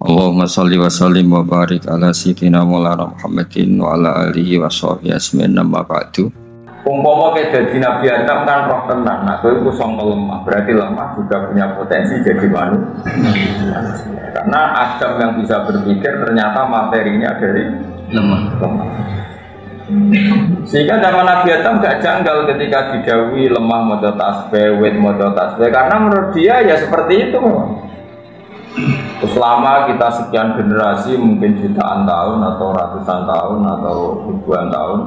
Allahumma sholli wa sallim wa barik ala sayyidina Maulana Muhammadin wa ala alihi wa sahbihi ajmain amma ba'du. Umpama ke dadi Nabi Adam kan roh tenan, nah kowe iku sangka lemah, berarti lemah juga punya potensi jadi manusia. Karena Adam yang bisa berpikir ternyata materinya dari lemah. Sehingga zaman Nabi Adam gak janggal ketika didhawuhi lemah maca tasbih, wit maca tasbih, karena menurut dia ya seperti itu memang. Selama kita sekian generasi, mungkin jutaan tahun atau ratusan tahun atau ribuan tahun,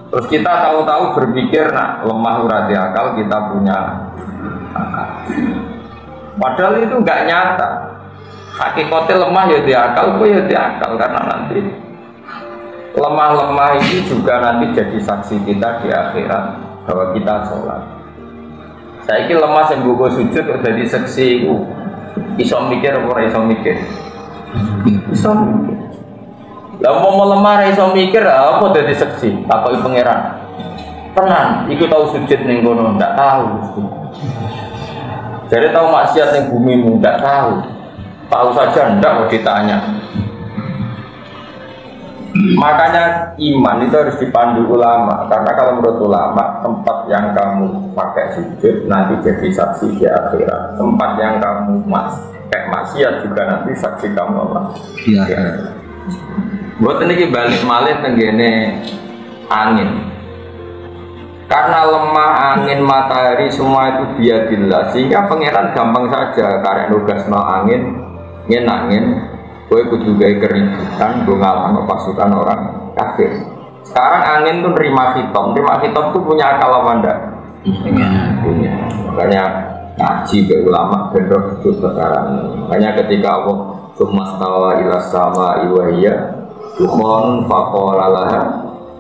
terus kita tahu-tahu berpikir, nah lemah urati akal, kita punya akal. Padahal itu nggak nyata. Hakikatnya lemah ya di akal, itu ya di akal, karena nanti lemah-lemah ini juga nanti jadi saksi kita di akhirat bahwa kita sholat. Saya kira lemah yang gue sujud udah di saksi iso mikir apa iso mikir? Iso mikir. Lah mau lemah iso mikir apa dadi seksi? Takoki pangeran. Tenan, iku tau sujud ning kono ndak tahu. Jadi tahu maksiat ning bumimu ndak tahu. Tahu saja ndak kok ditanya. Makanya iman itu harus dipandu ulama, karena kalau menurut ulama tempat yang kamu pakai sujud nanti jadi saksi di akhirat. Tempat yang kamu pakai maksiat juga nanti saksi kamu Allah. Iya. Buat ini balik malih tenggene angin. Karena lemah angin, matahari semua itu biadillah, sehingga pangeran gampang saja karek nugasno angin, angin. Gue kudu gawe keributan, gue ngalahno pasukan orang kafir. Sekarang angin tuh nerima hitam tuh punya akal apa enggak? Punya. Makanya ngaji ke ulama bener itu sekarang. Makanya ketika Allah sumastawa ila sama iwahiyya dukhon faqala laha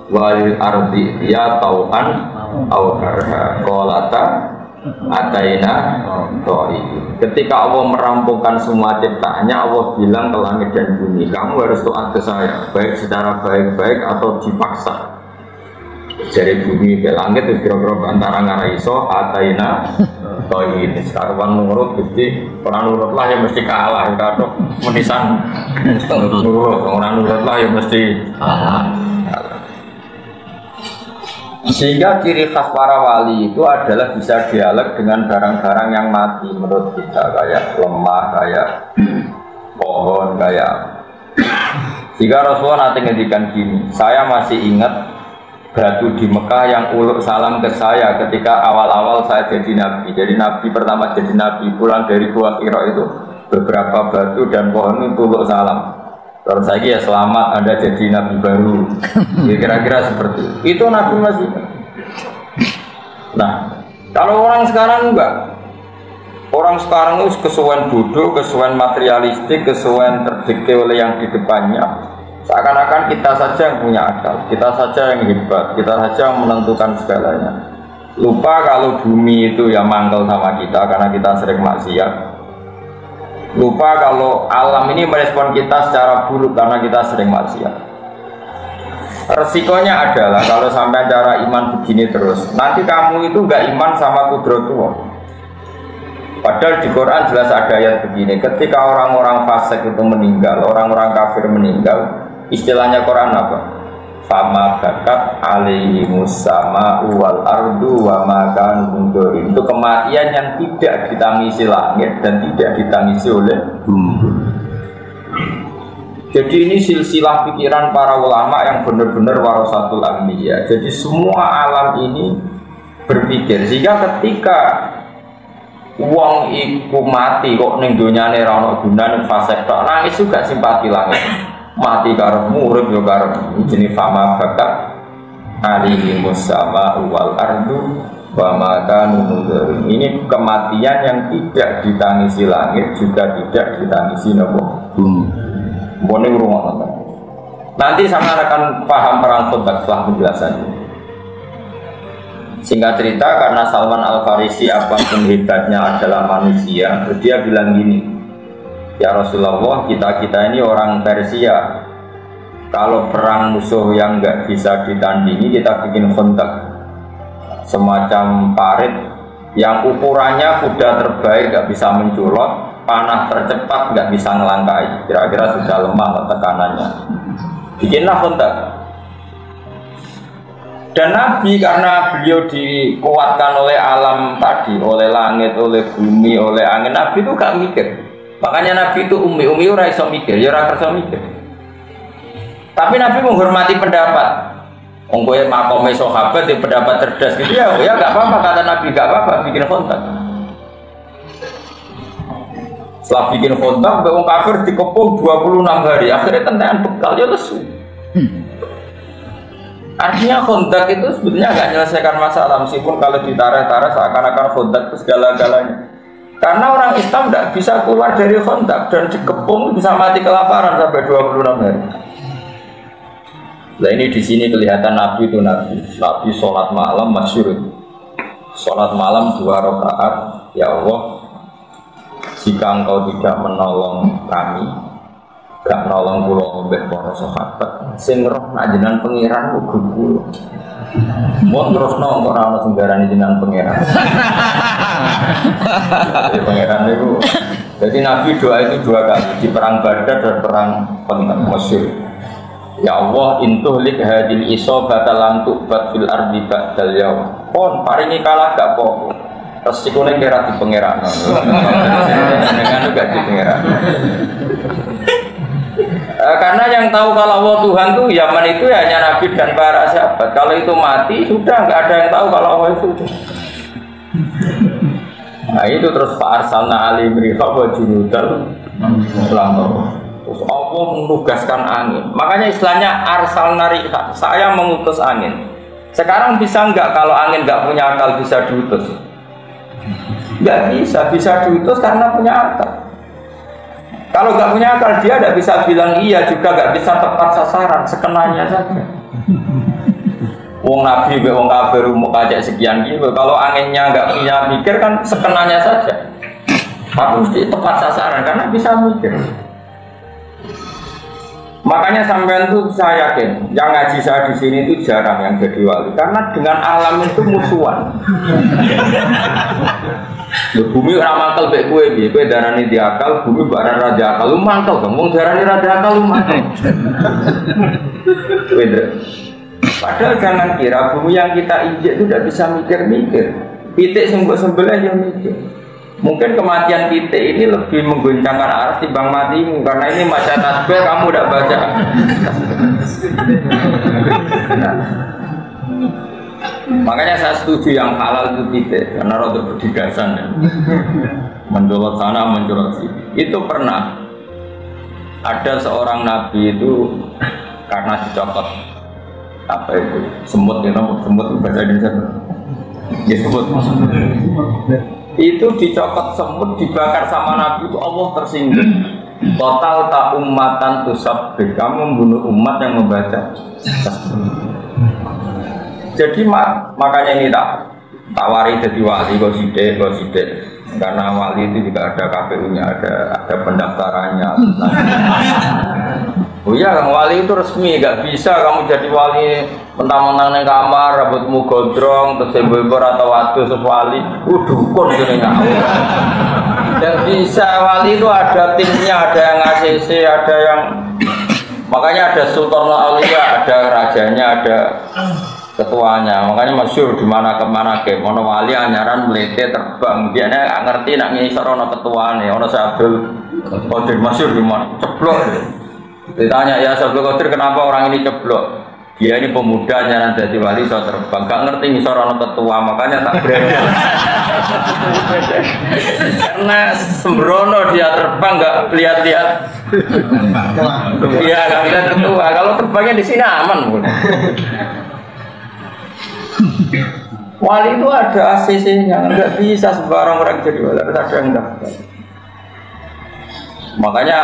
wal ardi ya tau'an aw karha qalata ataina to'i. Ketika Allah merampungkan semua ciptaannya, Allah bilang ke langit dan bumi, kamu harus taat ke saya, baik secara baik-baik atau dipaksa. Dari bumi ke langit itu kira-kira antara ngaraiso ataina to'i. Sekarang nurut Gusti, orang nurut lah ya mesti kalah. Kalau menisan nurut, orang nurut lah ya mesti kalah. Sehingga ciri khas para wali itu adalah bisa dialog dengan barang-barang yang mati menurut kita, kayak lemah, kayak pohon, kayak. Jika Rasulullah nanti ngedikan gini, saya masih ingat batu di Mekah yang uluk salam ke saya ketika awal-awal saya jadi nabi. Jadi nabi pertama jadi nabi pulang dari Gua Hira itu beberapa batu dan pohon itu uluk salam. Kalau saya ya selamat Anda jadi nabi baru. Ya, kira-kira seperti itu nabi masih. Nah, kalau orang sekarang enggak. Orang sekarang itu kesuwen bodoh, kesuwen materialistik, kesuwen terdikte oleh yang di depannya. Seakan-akan kita saja yang punya akal, kita saja yang hebat, kita saja yang menentukan segalanya. Lupa kalau bumi itu ya mangkel sama kita karena kita sering maksiat. Lupa kalau alam ini merespon kita secara buruk karena kita sering maksiat. Resikonya adalah kalau sampai cara iman begini terus, nanti kamu itu enggak iman sama kudratullah. Padahal di Quran jelas ada ayat begini, ketika orang-orang fasik itu meninggal, orang-orang kafir meninggal, istilahnya Quran apa? Fama bakat alaihimus sama'u wal ardu wa ma kanu mundzirin. Itu kematian yang tidak ditangisi langit dan tidak ditangisi oleh bumi. Jadi ini silsilah pikiran para ulama yang benar-benar warasatul anbiya. Jadi semua alam ini berpikir, sehingga ketika wong iku mati kok ning donyane ra ono gunane fasik tok, nangis juga simpati langit. Mati karo murid yo karo jenenge fama bakat alihi musama wal ardu wa ma kanu mundzirin. Ini kematian yang tidak ditangisi langit juga tidak ditangisi nopo bumi. Mbone ngrungokno. Nanti sama akan paham perang Khandaq setelah penjelasannya. Singkat cerita, karena Salman Al-Farisi apapun hebatnya adalah manusia, dia bilang gini, ya Rasulullah, kita ini orang Persia. Kalau perang musuh yang nggak bisa ditandingi, kita bikin Khandaq, semacam parit yang ukurannya kuda terbaik nggak bisa menculot, panah tercepat nggak bisa ngelangkai, kira-kira sudah lemah tekanannya. Bikinlah kontak. Dan Nabi karena beliau dikuatkan oleh alam tadi, oleh langit, oleh bumi, oleh angin, Nabi itu gak mikir. Makanya Nabi itu umi ora iso mikir, ya ora kersa mikir. Tapi Nabi menghormati pendapat. Kowe makome sahabat di pendapat cerdas gitu ya gak apa-apa, kata Nabi, gak apa-apa bikin kontak. Setelah bikin kontak, wong kafir dikepung 26 hari, akhirnya tentangan bekal ya lesu. Artinya kontak itu sebetulnya nggak menyelesaikan masalah, meskipun kalau ditarik-tarik seakan-akan kontak itu segala-galanya. Karena orang Islam tidak bisa keluar dari kontak dan dikepung bisa mati kelaparan sampai 26 hari. Nah ini di sini kelihatan Nabi itu Nabi sholat malam masyhur. Sholat malam 2 rakaat, ya Allah, jika engkau tidak menolong kami, gak nolong kula mbek para sahabat sing roh nak jenengan pangeran uga kula. Mun terusno kok ora ono sing darani jenengan pangeran. Jadi pangeran itu. Jadi Nabi doa itu 2 kali di perang Badar dan perang Khandaq masyhur. Ya Allah intuhlik hadil isobata lam tu'bad fil ardi ba'dal yaum. Pon paringi kalah gak apa-apa. Resikone kira di pangeran. Dengan gak di pangeran. Karena yang tahu kalau Allah Tuhan tuh Yaman itu ya hanya Nabi dan para sahabat. Kalau itu mati sudah nggak ada yang tahu kalau Allah itu. Nah itu terus Pak Arsalna Ali Mriha wa junudal terus Allah menugaskan angin. Makanya istilahnya Arsalna Riha, saya mengutus angin. Sekarang bisa nggak kalau angin nggak punya akal bisa diutus? Nggak bisa diutus karena punya akal. Kalau nggak punya akal dia tidak bisa bilang iya, juga nggak bisa tepat sasaran, sekenanya saja. Wong Nabi, wong kafir mau kajak sekian gitu. Kalau anginnya nggak punya mikir kan sekenanya saja. Tapi mesti tepat sasaran karena bisa mikir. Makanya sampean itu saya yakin, yang ngaji saya di sini itu jarang yang jadi wali, karena dengan alam itu musuhan. Bumi ora mangkel mek kowe piye? Kowe darani diakal, bumi barang raja akal. Lu mangkel dong, wong darani raja akal lu mangkel. Padahal jangan kira bumi yang kita injek itu tidak bisa mikir-mikir. Pitik sing mbok sembelih yang mikir. Mungkin kematian pitik ini lebih menggoncangkan aras timbang matimu, karena ini maca tasbih kamu tidak baca. Makanya saya setuju yang halal itu pitik, karena roda berdigasan ya. Mencolot sana, mencolot sini. Itu pernah ada seorang nabi itu karena dicopot apa itu semut ya, semut itu bahasa Indonesia ya, semut itu dicopot semut dibakar sama nabi itu Allah tersinggung. Total tak ummatan tusabbih, kamu membunuh umat yang membaca. Jadi makanya ini tak wari jadi wali goside. Karena wali itu juga ada KPU-nya, ada pendaftarannya. Oh iya, wali itu resmi, gak bisa kamu jadi wali mentang-mentang neng kamar, rambutmu gondrong, terus ibu-ibu atau waktu wali, dukun gitu nggak. Dan bisa wali itu ada timnya, ada yang ACC, ada yang makanya ada Sultan Aulia, ada rajanya, ada ketuanya. Makanya masyhur di mana kemana ke mana wali anyaran melete terbang dia nggak ngerti nak ngisor ono ketuane ono Abdul Qadir masyhur di mana ceblok ditanya ya Abdul Qadir kenapa orang ini ceblok, dia ini pemuda anyaran jadi wali so terbang nggak ngerti ngisor ono ketua makanya tak berani. Karena sembrono dia terbang nggak lihat-lihat dia nggak lihat ketua, kalau terbangnya di sini aman pun. Wali itu ada ACC-nya, nggak bisa sembarang orang jadi wali, harus ada yang daftar. Makanya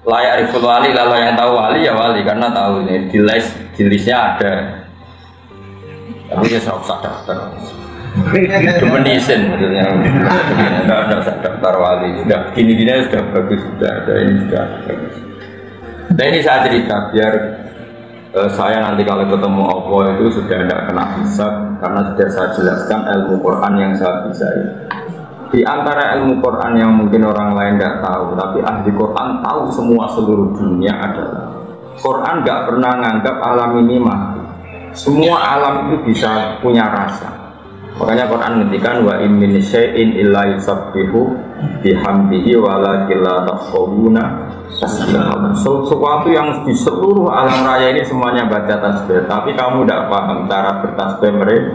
layak riful wali, kalau yang tahu wali ya wali, karena tahu ini di listnya ada. Tapi dia tidak usah daftar. Kemenisin maksudnya, tidak usah daftar wali. Sudah gini-gini sudah bagus, sudah ada ini sudah bagus. Dan ini saya cerita biar saya nanti kalau ketemu Allah itu sudah tidak kena hisab karena sudah saya jelaskan ilmu Quran yang saya bisa. Di antara ilmu Quran yang mungkin orang lain tidak tahu, tapi ahli Quran tahu semua seluruh dunia adalah Quran nggak pernah nganggap alam ini mati. Semua alam itu bisa punya rasa. Makanya Quran ngendikan wa in min syai'in illa yusabbihu bihamdihi walakin la tafqahuna tasbihahum. Sesuatu yang di seluruh alam raya ini semuanya baca tasbih, tapi kamu tidak paham cara bertasbih mereka.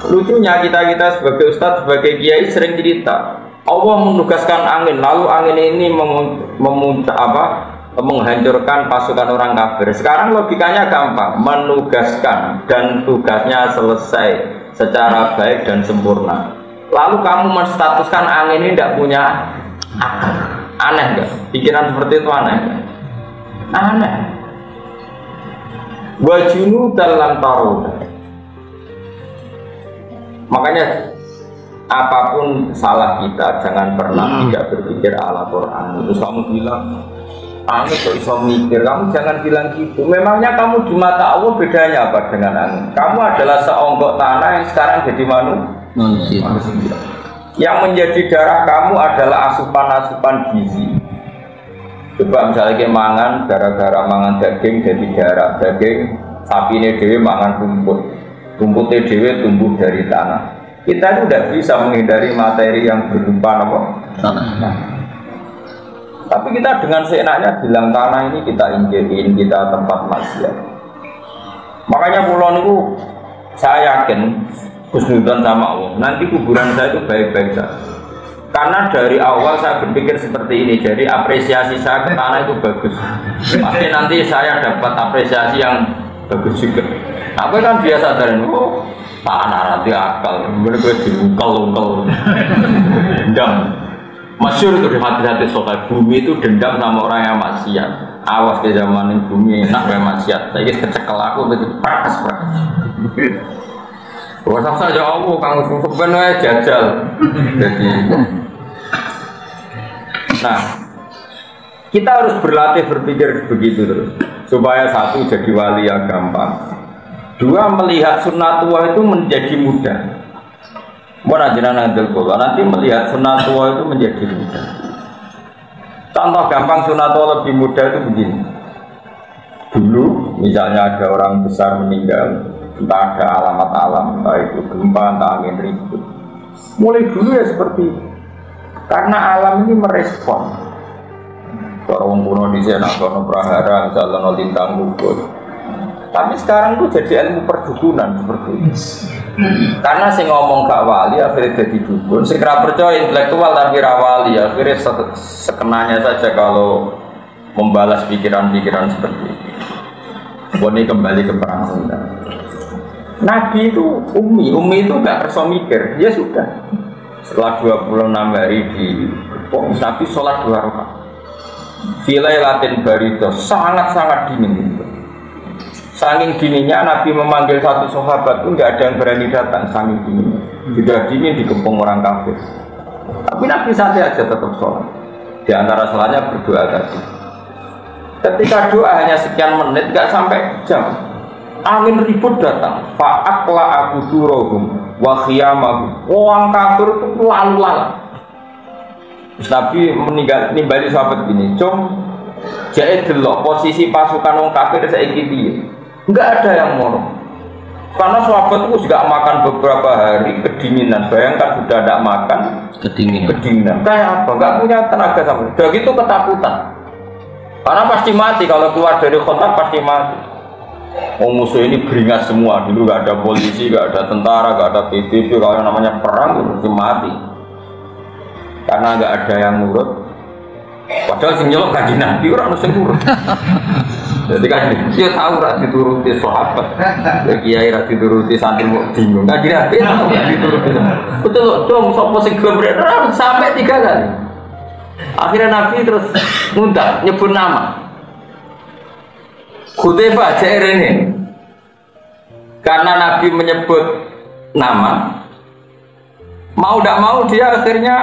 Lucunya kita sebagai ustadz, sebagai kiai sering cerita Allah menugaskan angin, lalu angin ini menghancurkan pasukan orang kafir. Sekarang logikanya gampang, menugaskan dan tugasnya selesai secara baik dan sempurna. Lalu kamu menstatuskan angin ini tidak punya akal. Aneh enggak? Pikiran seperti itu aneh enggak? Aneh. Wajunu dalam taruh. Makanya apapun salah kita jangan pernah tidak berpikir ala Quran. Terus kamu bilang angin kok bisa mikir, kamu jangan bilang gitu. Memangnya kamu di mata Allah bedanya apa dengan angin? Kamu adalah seonggok tanah yang sekarang jadi manusia. Yang menjadi darah kamu adalah asupan-asupan gizi. Coba misalnya kayak mangan, gara-gara mangan daging jadi darah, daging sapi ini dewe mangan rumput, rumputnya dewe tumbuh dari tanah. Kita itu tidak bisa menghindari materi yang berupa apa? Tanah. Tapi kita dengan seenaknya bilang tanah ini kita injerin, kita tempat maksiat. Makanya pulau itu saya yakin husnudzon sama Allah. Nanti kuburan saya itu baik-baik saja. Karena dari awal saya berpikir seperti ini, jadi apresiasi saya ke tanah itu bagus. Pasti nanti saya dapat apresiasi yang bagus juga. Apa kan biasa dari oh tanah nanti akal, mereka diungkal-ungkal, dendam. Masyhur itu di hati-hati soal bumi itu dendam sama orang yang maksiat. Awas ke zaman ini bumi enak kayak maksiat. Saya kecekel aku begitu pakas. Wah saja aku kang sebenarnya jajal. Jadi, nah kita harus berlatih berpikir begitu terus supaya satu jadi wali yang gampang. Dua melihat sunnatullah itu menjadi mudah. Nanti melihat sunnatullah itu menjadi mudah. Contoh gampang sunnatullah lebih mudah itu begini. Dulu misalnya ada orang besar meninggal, entah ada alamat alam, entah itu gempa, entah angin ribut. Mulai dulu ya seperti itu. Karena alam ini merespon. Orang kuno di sana, orang prahara, misalnya lintang gugur. Tapi sekarang itu jadi ilmu perdukunan seperti itu. Karena saya ngomong gak wali akhirnya jadi dukun. Segera percaya intelektual tapi rawali akhirnya sekenanya saja kalau membalas pikiran-pikiran seperti itu. Ini kembali ke perang Sunda. Nabi itu Umi itu gak perso mikir. Ya sudah. Setelah 26 hari di Nabi sholat 2 rakaat. Filai latin barito sangat-sangat dingin. Saking dinginnya Nabi memanggil satu sahabat pun nggak ada yang berani datang. Saking dinginnya, sudah dingin dikepung orang kafir. Tapi Nabi santai aja tetap sholat. Di antara sholatnya berdoa tadi. Ketika doa hanya sekian menit, nggak sampai jam, angin ribut datang. Fa'akla aku surohum wa khiyamahum. Orang kafir itu lalu-lalu. Nabi nimbali sahabat gini, cung, jadi delok posisi pasukan orang kafir saiki piye. Enggak ada yang morong. Karena sahabat itu juga makan beberapa hari kedinginan. Bayangkan sudah tidak makan kedinginan. Kayak apa? Enggak punya tenaga sama. Udah gitu ketakutan. Karena pasti mati kalau keluar dari kota pasti mati. Musuh ini beringas semua. Dulu enggak ada polisi, enggak ada tentara, enggak ada PBB. Kalau namanya perang itu pasti mati. Karena enggak ada yang nurut. Padahal sing nyelok kanjeng Nabi ora ono sing nurut. Jadi kan dia tahu rak dituruti sahabat. Kiai rak dituruti santri kok bingung. Kanjeng Nabi tahu rak dituruti. Betul dong sapa sing gembrek sampai 3 kali. Akhirnya Nabi terus ngundang nyebut nama. Hudzaifah Jairene. Karena Nabi menyebut nama, mau tidak mau dia akhirnya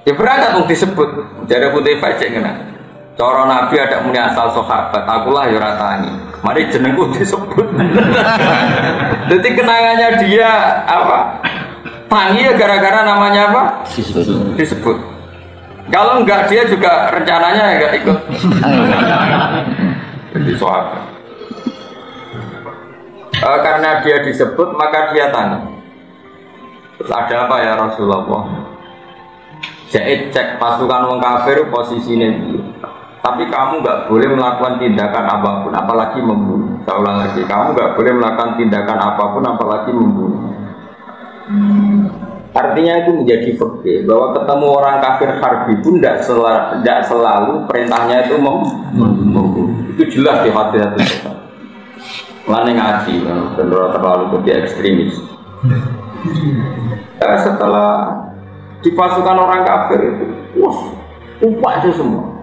ya berangkat untuk disebut. Jadi Hudzaifah cek kena. Cara Nabi ada muni asal sahabat, akulah ya ratani. Mari jenengku disebut. Jadi kenangannya dia apa? Tangi ya gara-gara namanya apa? Disebut. Kalau enggak dia juga rencananya ya enggak ikut. Jadi sahabat. Karena dia disebut maka dia tanya. Terus ada apa ya Rasulullah? Jadi cek pasukan wong kafir posisinya dia. Tapi kamu nggak boleh melakukan tindakan apapun, apalagi membunuh. Saya ulang lagi, kamu nggak boleh melakukan tindakan apapun, apalagi membunuh. Artinya itu menjadi fikih bahwa ketemu orang kafir harbi pun tidak selalu perintahnya itu membunuh. Itu jelas di hadis itu. Mana ngaji, benar terlalu lebih ekstremis. Setelah di pasukan orang kafir itu, wah, upah itu semua.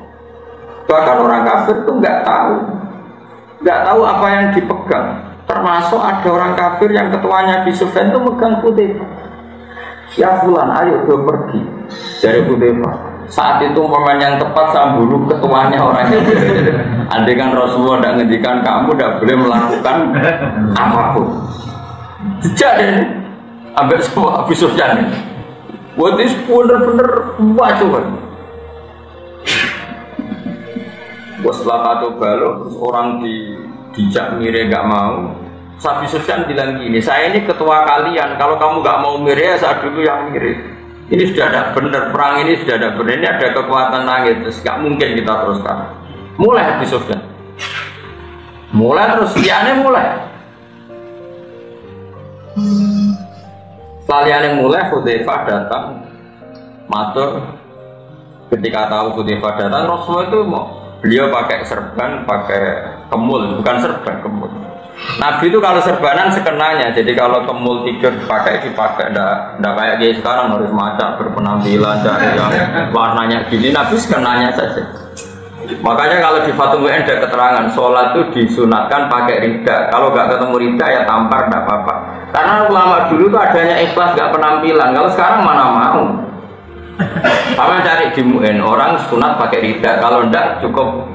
Bahkan orang kafir itu nggak tahu apa yang dipegang. Termasuk ada orang kafir yang ketuanya di Sufyan itu megang Hudzaifah. Ya fulan, ayo do pergi dari Hudzaifah. Saat itu momen yang tepat saya bunuh ketuanya orang itu. Andai kan Rasulullah tidak ngendikan kamu tidak boleh melakukan apapun. Sejak ini, ambil semua Abu Sufyan ini. Buat itu bener-bener wajib. Setelah kata balo, orang dijak mire nggak mau. Abu Sufyan bilang gini, saya ini ketua kalian. Kalau kamu nggak mau mire, saya dulu yang mire. Ini sudah ada benar, perang ini sudah ada benar. Ini ada kekuatan langit, terus nggak mungkin kita teruskan. Mulai Abu Sufyan. Mulai terus, liane mulai. Setelah liane mulai, Hudzaifah datang, matur. Ketika tahu Hudzaifah datang, Rasulullah itu mau. Beliau pakai serban, pakai kemul, bukan serban, kemul. Nabi itu kalau serbanan sekenanya, jadi kalau kemul tidur dipakai, enggak kayak dia sekarang harus macak berpenampilan dari yang warnanya gini. Nabi sekenanya saja. Makanya kalau di Fathul Mu'in ada keterangan, sholat itu disunatkan pakai rida. Kalau nggak ketemu rida ya tampar, enggak apa-apa. Karena ulama dulu itu adanya ikhlas, nggak penampilan. Kalau sekarang mana mau? Sama cari di Mu'in, orang sunat pakai rida, kalau enggak cukup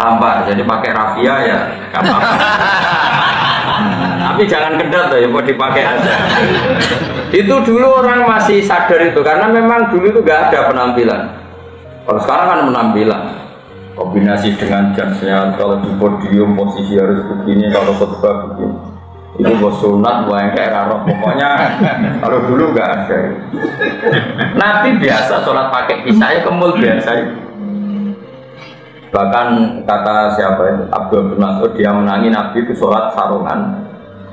tampar, jadi pakai rafia ya gak apa-apa. Tapi jangan kedat ya, mau dipakai aja. Itu dulu orang masih sadar itu, karena memang dulu itu gak ada penampilan. Kalau sekarang kan penampilan, kombinasi dengan jasnya, kalau di podium posisi harus begini, kalau khutbah begini. Itu bos sunat, buah kayak raro. Pokoknya kalau dulu nggak ada. Nabi biasa sholat pakai kisah, kemul biasa. Bahkan kata siapa itu Abdul bin Mas'ud, dia menangi Nabi itu sholat sarungan,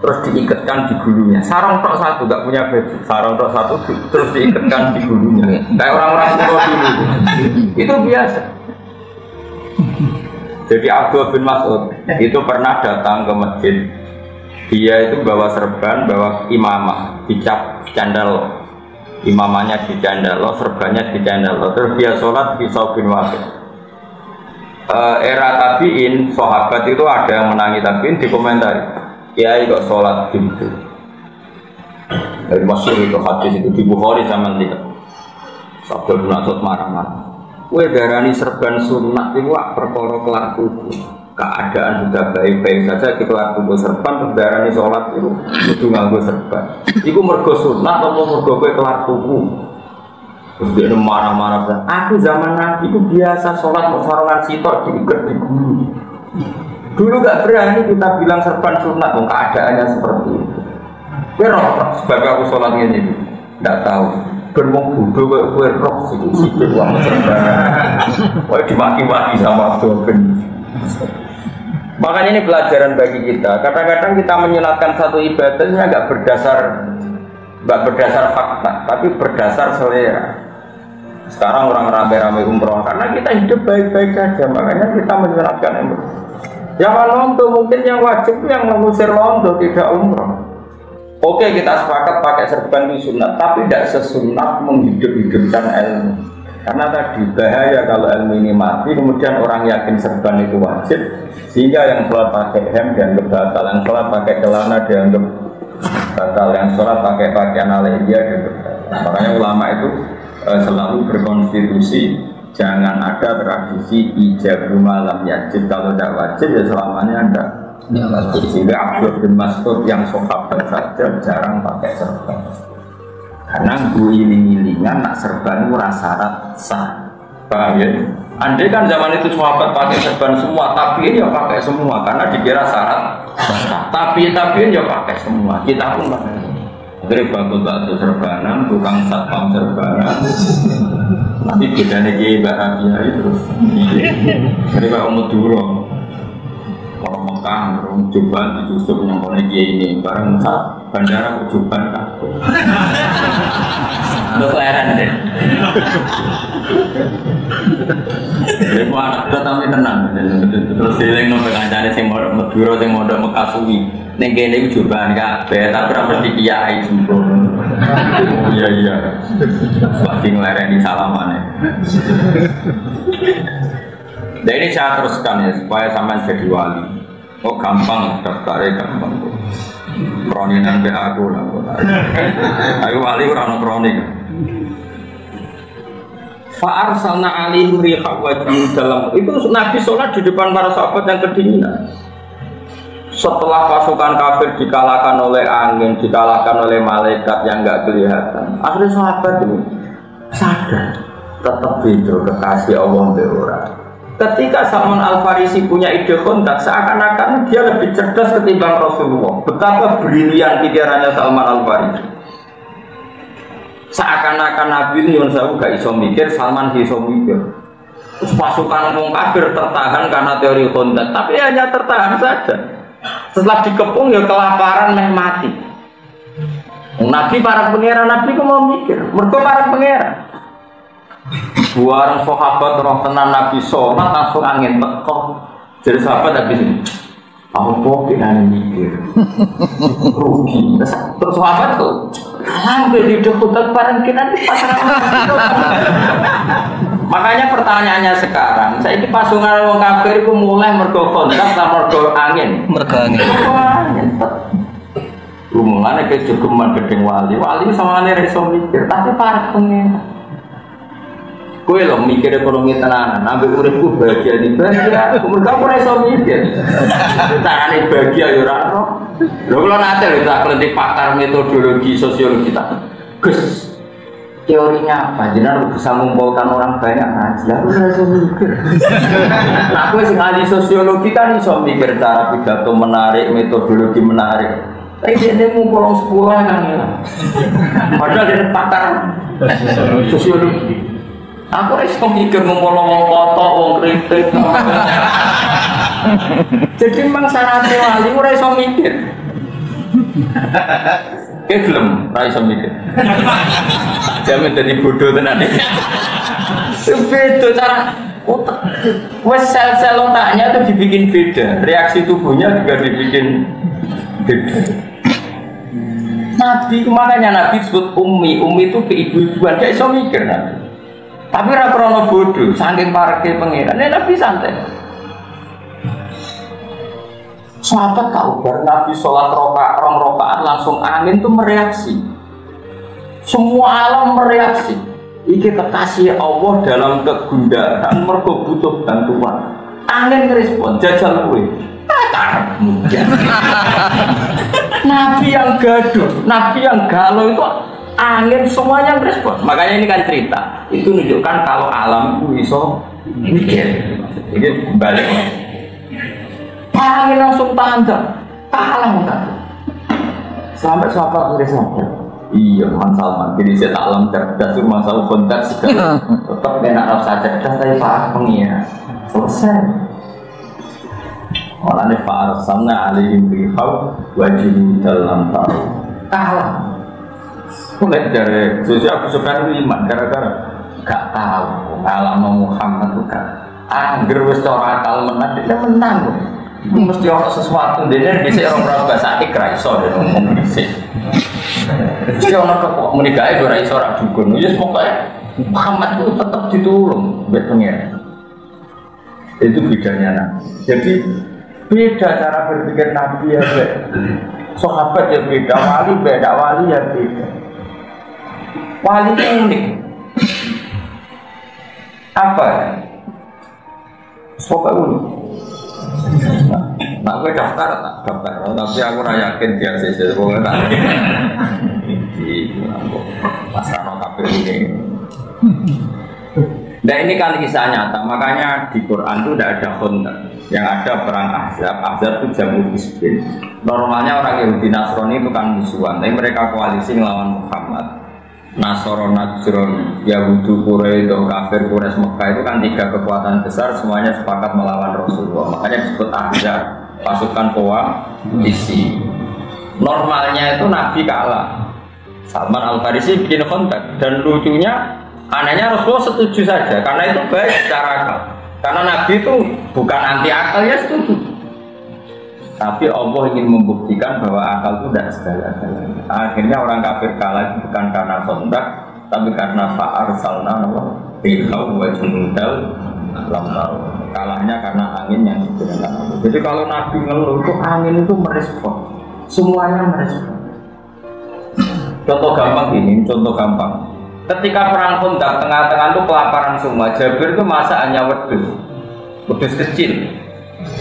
terus diikatkan di gulunya. Sarung tok satu, nggak punya baju. Sarung tok satu, terus diikatkan di gulunya. Kayak orang-orang tua dulu. Itu biasa. Jadi Abdul bin Mas'ud itu pernah datang ke masjid. Dia itu bawa serban, bawa imamah, dicap candal, imamahnya di candal, serbannya di candal. Terus dia sholat di saubin wahid. Era tabiin, sahabat itu ada yang menangi tabiin di komentar. Kiai kok sholat gitu. Dari masyhur itu hadis itu di Bukhari zaman itu. Abdul bin Mas'ud marah-marah. Kue darani serban sunat itu perkara kelaku. Keadaan sudah baik-baik saja kita lakukan serban, darani sholat itu nganggo serban. Iku mergo sunat atau mergo kowe kelar tuku. Terus dia marah-marah bilang, aku zaman Nabi itu biasa sholat mau sarungan sitok diikat di gulu. Dulu gak berani kita bilang serban sunat, keadaannya seperti itu. Kowe roh sebagai aku sholat ini, nggak tahu. Bermong bodoh kowe roh sih uang serban. Kowe dimaki-maki sama Abdul bin. Makanya ini pelajaran bagi kita. Kadang-kadang kita menyunatkan satu ibadahnya nggak berdasar fakta, tapi berdasar selera. Sekarang orang rame-rame umroh karena kita hidup baik-baik saja, makanya kita menyunatkan umroh. Yang londo mungkin yang wajib yang mengusir londo tidak umroh. Oke, kita sepakat pakai serban itu sunat, tapi tidak sesunat menghidup-hidupkan ilmu. Karena tadi bahaya kalau ilmu ini mati, kemudian orang yakin serban itu wajib, sehingga yang sholat pakai hem dianggap batal, yang sholat pakai celana dianggap batal, yang sholat pakai pakaian alia dianggap batal. Makanya ulama itu selalu berkonstitusi jangan ada tradisi ijab malam wajib. Kalau tidak wajib ya selamanya ada. Sehingga Abdul bin Mas'ud yang sahabat saja jarang pakai serban. Karena gue iling-ilingan nak serban itu syarat sah. Paham ya? Andai kan zaman itu sahabat pakai serban semua, tapi ya pakai semua karena dikira syarat. Tapi ya pakai semua. Kita pun pakai. Dari bakul serbanan, tukang satpam serbanan. Nanti bedanya kiai bahagia itu. Dari Pak Umuduro. Orang Mekah, orang Juban, ditusuk yang konek ini bareng bandara ke Juban kan. Untuk leren deh. Jadi mau anak tapi tenang. Terus siling nombor kancane sing Madura sing mondok Mekah suwi. Ning kene iku Juban kabeh, tapi ora mesti kiai sempurna. Iya. Saking lereni salamane. Dan ini saya teruskan ya supaya sampai jadi wali. Oh gampang daftarnya gampang. Kronikan be aku lah. Ayo wali orang kronik. Fa'arsalna alaihim riha wajin dalam itu Nabi sholat di depan para sahabat yang kedinginan. Setelah pasukan kafir dikalahkan oleh angin, dikalahkan oleh malaikat yang enggak kelihatan. Akhirnya sahabat itu sadar tetap hidup kekasih Allah beora. Ketika Salman Al-Farisi punya ide kontak, seakan-akan dia lebih cerdas ketimbang Rasulullah. Betapa brilian pikirannya Salman Al-Farisi. Seakan-akan Nabi itu yang saya gak iso mikir, Salman iso mikir. Terus pasukan orang kafir tertahan karena teori kontak, tapi hanya tertahan saja. Setelah dikepung ya kelaparan meh mati. Nabi para pangeran Nabi kok mau mikir, mereka para pangeran. Buang sahabat roh tenan Nabi sholat langsung angin teko. Jadi sahabat habis ini. Aku kok tidak mikir. Rugi. Terus sahabat tuh. Hampir di dekat barang kita di pasar. Makanya pertanyaannya sekarang, saya ini pasungan orang kafir itu mulai mergo kontrak sama mergo angin. Mergo angin. Rumulane kecukupan gedeng wali sama ane reso mikir, tapi para pengen. Kowe lho mikir ekonomi tenanan, ambek uripku bahagia di bahagia, mereka ora iso mikir. Carane bahagia ya ora ono. Lho kula nate lho tak kelenti pakar metodologi sosiologi tak. Gus, teorinya apa? Jenengan bisa mengumpulkan orang banyak ngaji, aku ora iso mikir. Nah, kowe sing ahli sosiologi kan iso mikir cara pidato menarik, metodologi menarik. Tapi dia ngumpul 10 kan ya. Padahal dia pakar sosiologi. Aku iso mikir ngumpul wong koto, wong kritik. Jadi memang syaratnya wali ora iso mikir. Gelem ora iso mikir. Jamin dadi bodoh tenan iki. Beda cara otak. Wes sel-sel otaknya itu dibikin beda, reaksi tubuhnya juga dibikin beda. Nabi makanya Nabi disebut ummi itu keibu-ibuan, gak iso mikir Nabi. Tapi ora krono bodoh, saking parke pangeran. Nabi santai. Sahabat tahu bar Nabi sholat rakaat langsung angin itu mereaksi. Semua alam mereaksi. Iki kekasih Allah dalam kegundahan mergo butuh bantuan. Angin ngerespon jajal kowe. Nabi yang gaduh, Nabi yang galau itu angin semuanya merespon. Makanya ini kan cerita. Itu menunjukkan kalau alam itu bisa mikir. Ini balik. Angin langsung tanda, kalah enggak? Sampai siapa beresapnya? Iya, Man Salman. Jadi saya tak alam cerdas, masalah kontak segala. Tetap enak rasa cerdas, tapi para pengira. Selesai. Malah nih Pak Arsamna alihim bihau wajib dalam tahu. Kalah. Mulai dari sosial kesukaan iman gara-gara gak tahu alam Muhammad itu kan. Angger wis ora akal menang, dia menang. Mesti ada sesuatu dia bisa orang bahasa ikra iso dia ngomong bisa. Mesti orang kok menikah itu ora iso ora dukun. Ya pokoknya Muhammad itu tetap ditulung betulnya. Itu bedanya nah. Jadi beda cara berpikir Nabi ya beda. Sahabat ya beda, wali ya beda. Wali unik. Apa? Sopo dulu. Nah, gue daftar, tapi aku rasa yakin dia sih, pokoknya tak. Di masalah KPU ini. Nah ini kan kisah nyata, makanya di Quran itu tidak ada kontak. Yang ada perang Ahzab, Ahzab itu jamu Hizbin. Normalnya orang Yahudi Nasrani itu kan musuhan, tapi mereka koalisi melawan Muhammad. Nasoro Najron, Yahudu Quraisy, kafir Quraisy Mekah itu kan 3 kekuatan besar semuanya sepakat melawan Rasulullah. Makanya disebut Ahzab, pasukan koalisi. Normalnya itu Nabi kalah. Salman Al-Farisi bikin kontak dan lucunya, anehnya Rasulullah setuju saja karena itu baik secara akal. Karena Nabi itu bukan anti akal, ya setuju. Tapi Allah ingin membuktikan bahwa akal itu tidak segala-galanya. Akhirnya orang kafir kalah bukan karena kontak, tapi karena fa'ar salna bilhau wa junudal lam tahu. Kalahnya karena angin yang diberikan Allah. Jadi kalau Nabi ngeluh itu angin itu merespon, semuanya merespon. Contoh gampang ini, contoh gampang. Ketika perang kontak tengah-tengah itu kelaparan semua. Jabir itu masak hanya wedus kecil.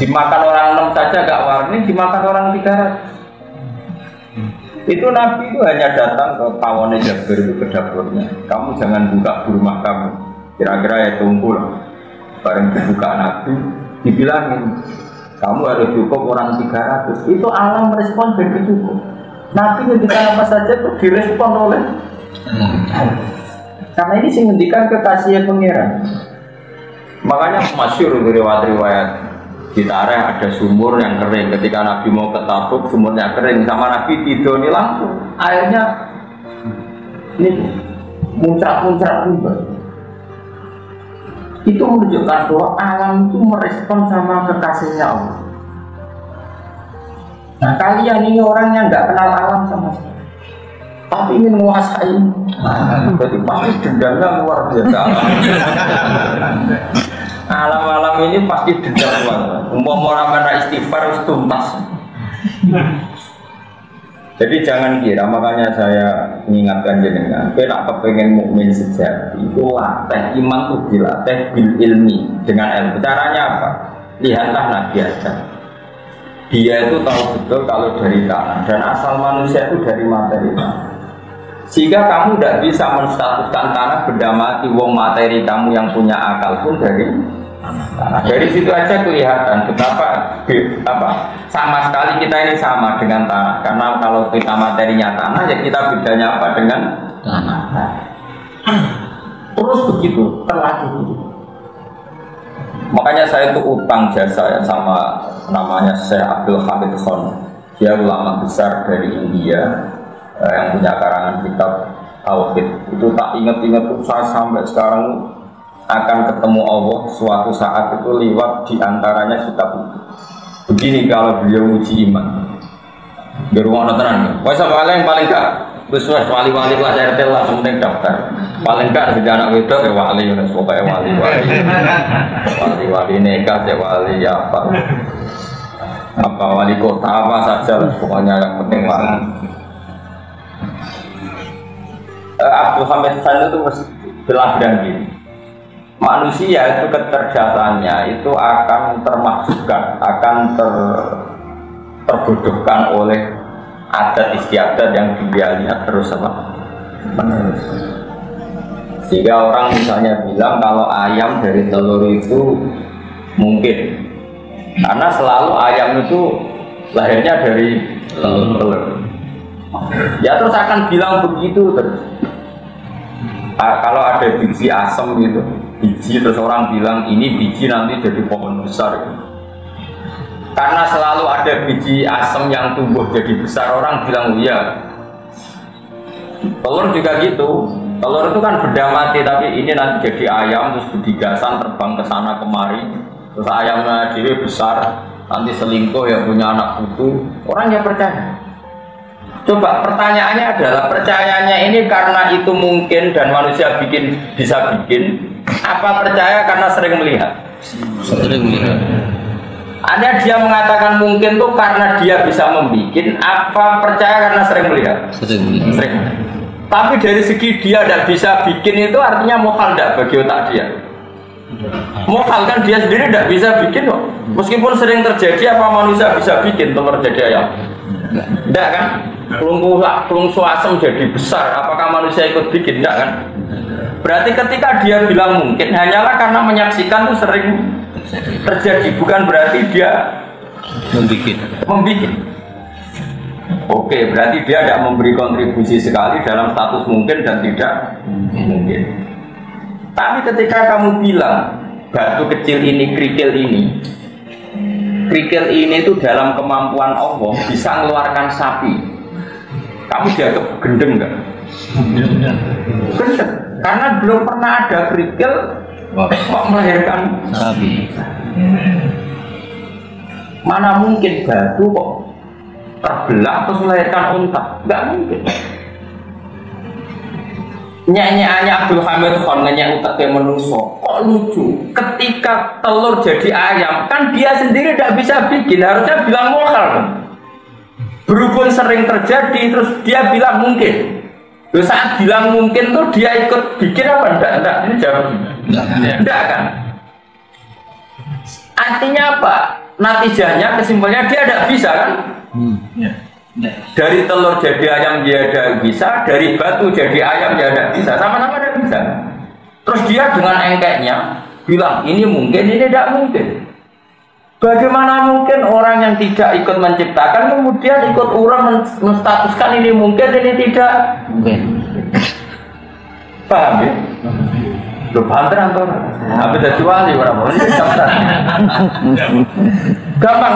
Dimakan orang 6 saja gak warni, dimakan orang 300. Itu Nabi itu hanya datang ke pawonnya Jabir itu ke dapurnya. Kamu jangan buka di rumah kamu. Kira-kira ya tunggu lah. Bareng dibuka Nabi, dibilangin kamu harus cukup orang 300. Itu alam merespon jadi cukup. Nabi ngendikan apa saja itu direspon oleh karena ini sih ngendikan kekasih pengiran. Makanya masyhur riwayat di Tareh ada sumur yang kering. Ketika Nabi mau ke Tabuk, sumurnya kering. Sama Nabi didoni lampu, airnya ini muncrat-muncrat juga. Itu menunjukkan bahwa alam itu merespon sama kekasihnya Allah. Nah kalian ini orang yang nggak kenal alam sama sekali, tapi ingin menguasai. Jadi pasti dendamnya luar biasa. Alam-alam ini pasti dendam luar. Umpama istighfar harus tuntas. Jadi jangan kira, makanya saya mengingatkan jenengan, kalau kepengen mukmin sejati itu latih iman itu dilatih bil ilmi dengan ilmu. Caranya apa? Lihatlah Nabi Adam. Dia itu tahu betul kalau dari tanah dan asal manusia itu dari materi tanah. Sehingga kamu tidak bisa menstatuskan tanah benda mati. Wong materi kamu yang punya akal pun dari tanah. Dari situ aja kelihatan betapa sama sekali kita ini sama dengan tanah. Karena kalau kita materinya tanah, ya kita bedanya apa dengan tanah. Terus begitu, terlalu. Makanya saya itu utang jasa ya sama namanya Syekh Abdul Hamid Khan. Dia ulama besar dari India yang punya karangan kitab Tauhid. Itu tak ingat-ingat tuh saya sampai sekarang akan ketemu Allah suatu saat itu lewat diantaranya kitab itu. Begini kalau beliau uji iman. Di rumah nontonan. Wah sama yang paling gak besar wali-wali kelas RT lah penting daftar. Paling gak ada anak wedok ya wali, pokoknya wali nikah ya wali apa wali kota apa saja pokoknya yang penting wali. Abdul Hamid Khan itu bilang gini, manusia itu kecerdasannya itu akan termaksudkan, akan terbodohkan oleh adat istiadat yang dia lihat terus menerus. Sehingga orang misalnya bilang kalau ayam dari telur itu mungkin, karena selalu ayam itu lahirnya dari telur. Ya terus akan bilang begitu terus. Kalau ada biji asam gitu, biji terus orang bilang ini biji nanti jadi pohon besar gitu. Karena selalu ada biji asam yang tumbuh jadi besar, orang bilang iya. Telur juga gitu. Telur itu kan benda mati, tapi ini nanti jadi ayam terus berdigasan terbang ke sana kemari. Terus ayamnya jadi besar, nanti selingkuh ya punya anak putu. Orang yang percaya. Coba pertanyaannya adalah percayanya ini karena itu mungkin dan manusia bisa bikin, apa percaya karena sering melihat? Sering melihat. Ada dia mengatakan mungkin tuh karena dia bisa membikin, apa percaya karena sering melihat? Sering. Tapi dari segi dia tidak bisa bikin itu artinya mohal tidak bagi otak dia. Mokal kan dia sendiri tidak bisa bikin kok. Meskipun sering terjadi, apa manusia bisa bikin telur jadi ayam? Tidak kan? Kelungsu asem jadi besar, apakah manusia ikut bikin? Tidak kan? Berarti ketika dia bilang mungkin, hanyalah karena menyaksikan itu sering terjadi, bukan berarti dia membikin. Oke, berarti dia tidak memberi kontribusi sekali dalam status mungkin dan tidak mungkin. Tapi ketika kamu bilang batu kecil ini, kerikil ini itu dalam kemampuan Allah bisa mengeluarkan sapi, kamu dianggap gendeng nggak? Gendeng, karena belum pernah ada kerikil kok melahirkan sapi. Mana mungkin batu kok terbelah terus melahirkan unta? Nggak mungkin. Nyanyiannya Abdul Hamid Khan nyanyi utak kayak menungso, kok lucu. Ketika telur jadi ayam, kan dia sendiri tidak bisa bikin, harusnya bilang mokal. Berhubung sering terjadi, terus dia bilang mungkin. Terus saat bilang mungkin tuh dia ikut bikin apa? Enggak, ini jawab. Enggak kan? Artinya apa? Natijahnya, kesimpulannya dia tidak bisa kan? Dari telur jadi ayam dia tidak bisa, dari batu jadi ayam dia tidak bisa, sama-sama tidak bisa. Terus dia dengan engkeknya bilang ini mungkin, ini tidak mungkin. Bagaimana mungkin orang yang tidak ikut menciptakan kemudian ikut orang menstatuskan ini mungkin, ini tidak mungkin? Paham ya? Lu paham atau apa jadi wali orang gampang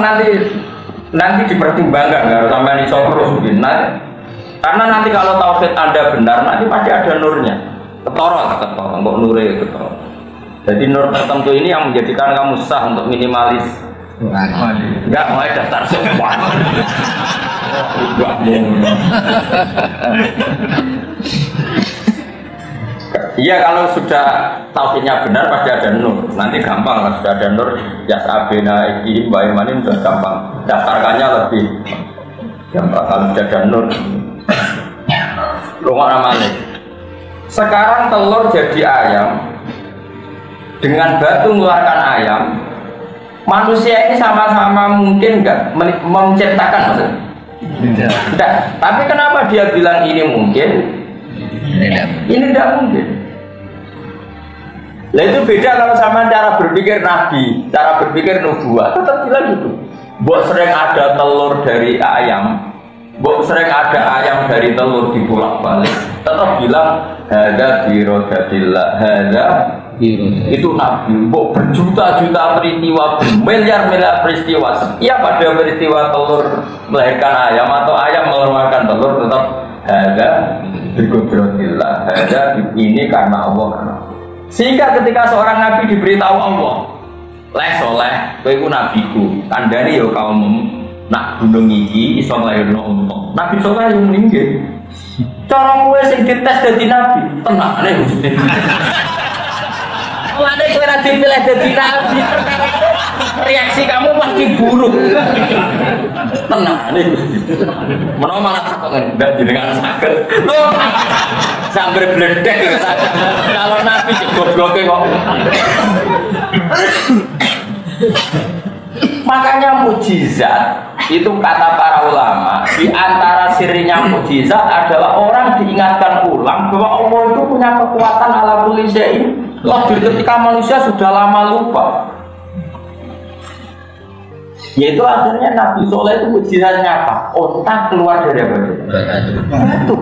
nanti dipertimbangkan, nggak sampai iso terus mungkin. Karena nanti kalau tauhid Anda benar, nanti pasti ada nurnya. Ketoro, kok nurnya ketoro. Jadi nur tertentu ini yang menjadikan kamu sah untuk minimalis. Enggak mau daftar semua. Iya, kalau sudah tauhidnya benar pasti ada nur. Nanti gampang lah, sudah ada nur ya sabena iki bayamanin sudah gampang. Daftarkannya lebih gampang kalau sudah ada nur. Rumah namanya. Sekarang telur jadi ayam dengan batu mengeluarkan ayam. Manusia ini sama-sama mungkin enggak menciptakan maksudnya? Tidak. Tapi kenapa dia bilang ini mungkin? Ini tidak mungkin. Nah itu beda kalau sama cara berpikir Nabi, cara berpikir nubuah. Tetap bilang gitu. Buat sering ada telur dari ayam, buat sering ada ayam dari telur dibolak-balik. Tetap bilang hada birodatillah, hada itu Nabi. Buat berjuta-juta peristiwa, miliar-miliar peristiwa. Setiap ada peristiwa telur melahirkan ayam atau ayam mengeluarkan telur, tetap hada birodatillah, hada ini karena Allah. Sehingga ketika seorang nabi diberitahu Allah, leh soleh, kowe iku nabiku, kandhane ya kaum nak gunung iki iso nglairno unta. Nabi soleh yo meninggal. Cara kowe sing dites dadi nabi, tenane Gusti. Lane kowe ra dipilih dadi nabi, reaksi kamu pasti buruk. Tenane Gusti. Menawa malah takon ndak jenengan saged. Sambil bledek gitu. Kalau nabi gobloke kok. Makanya mukjizat itu kata para ulama, di antara sirinya mukjizat adalah orang diingatkan ulang bahwa Allah itu punya kekuatan ala kulli syai'in qadir ketika manusia sudah lama lupa. Yaitu akhirnya Nabi Soleh itu mukjizatnya apa? Otak keluar dari apa? Batu.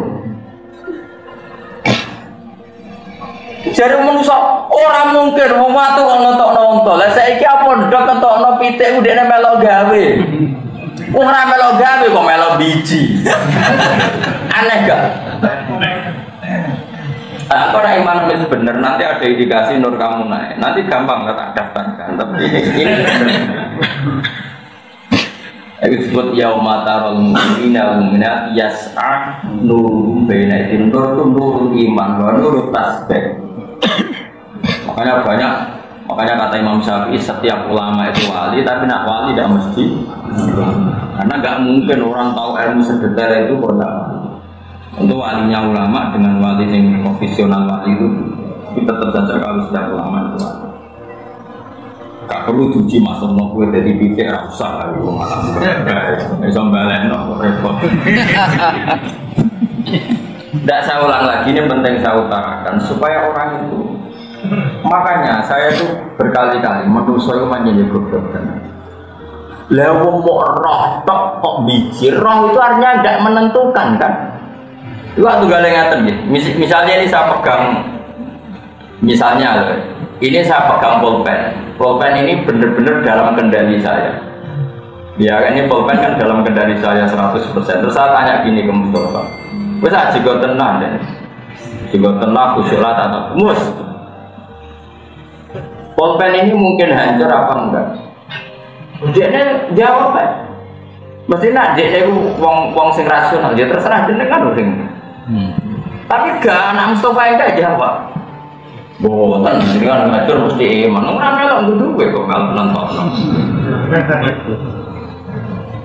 Jadi manusia orang mungkin mau watu kok nonton. Lah saiki apa ndok ketokno pitik udene melok gawe. Ora melok gawe kok melok biji. Aneh gak? Aku ora iman wis bener, nanti ada indikasi nur kamu naik. Nanti gampang tak daftarkan. Tapi ini itu disebut yauma tarul mu'minina wal mu'minat yas'a nuru baina idin nur iman wa nur tasbih. Makanya kata Imam Syafi'i setiap ulama itu wali, tapi nak wali tidak mesti, karena nggak mungkin orang tahu ilmu sedetail itu pernah. Untuk walinya ulama dengan wali yang profesional wali itu tetap saja kalau setiap ulama itu wali. Gak perlu cuci masuk nopo dari pitik rasa aku malah bisa balik nopo repot. Tidak saya ulang lagi, ini penting saya utarakan supaya orang itu. Makanya saya itu berkali-kali manusia itu menjadi goblok. Lah wong mau roh tok kok biji, roh itu artinya tidak menentukan kan? Itu aku galeng ngaten ya. Misalnya ini saya pegang, misalnya ini saya pegang pulpen. Pulpen ini benar-benar dalam kendali saya. Ya, ini pulpen kan dalam kendali saya 100%. Terus saya tanya gini ke Mustafa. Wes aja kok tenang deh. Juga tenang kusulat atau mus. Pulpen ini mungkin hancur apa enggak? Dia jawab kan. Mesti nak dia itu wong sing rasional. Dia terserah jenengan sing. Tapi gak anak Mustafa enggak jawab. Boten, ini kan ngacur mesti iman. Orang melok duwe kok kalau nonton.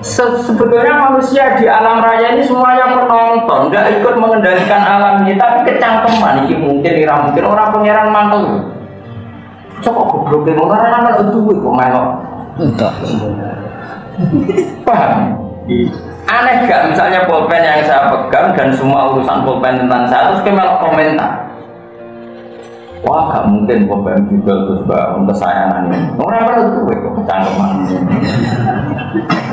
Sebetulnya manusia di alam raya ini semuanya penonton, nggak ikut mengendalikan alam ini, tapi kecangkeman ini mungkin, ira mungkin orang pangeran mantel. Coba goblok orang melok duwe kok melok. Entah. Paham? Aneh gak misalnya pulpen yang saya pegang dan semua urusan pulpen tentang saya terus melok komentar. Wah, gak mungkin pulpen juga terus bangun kesayangan ini. Orang perlu tuh kok kecangkeman.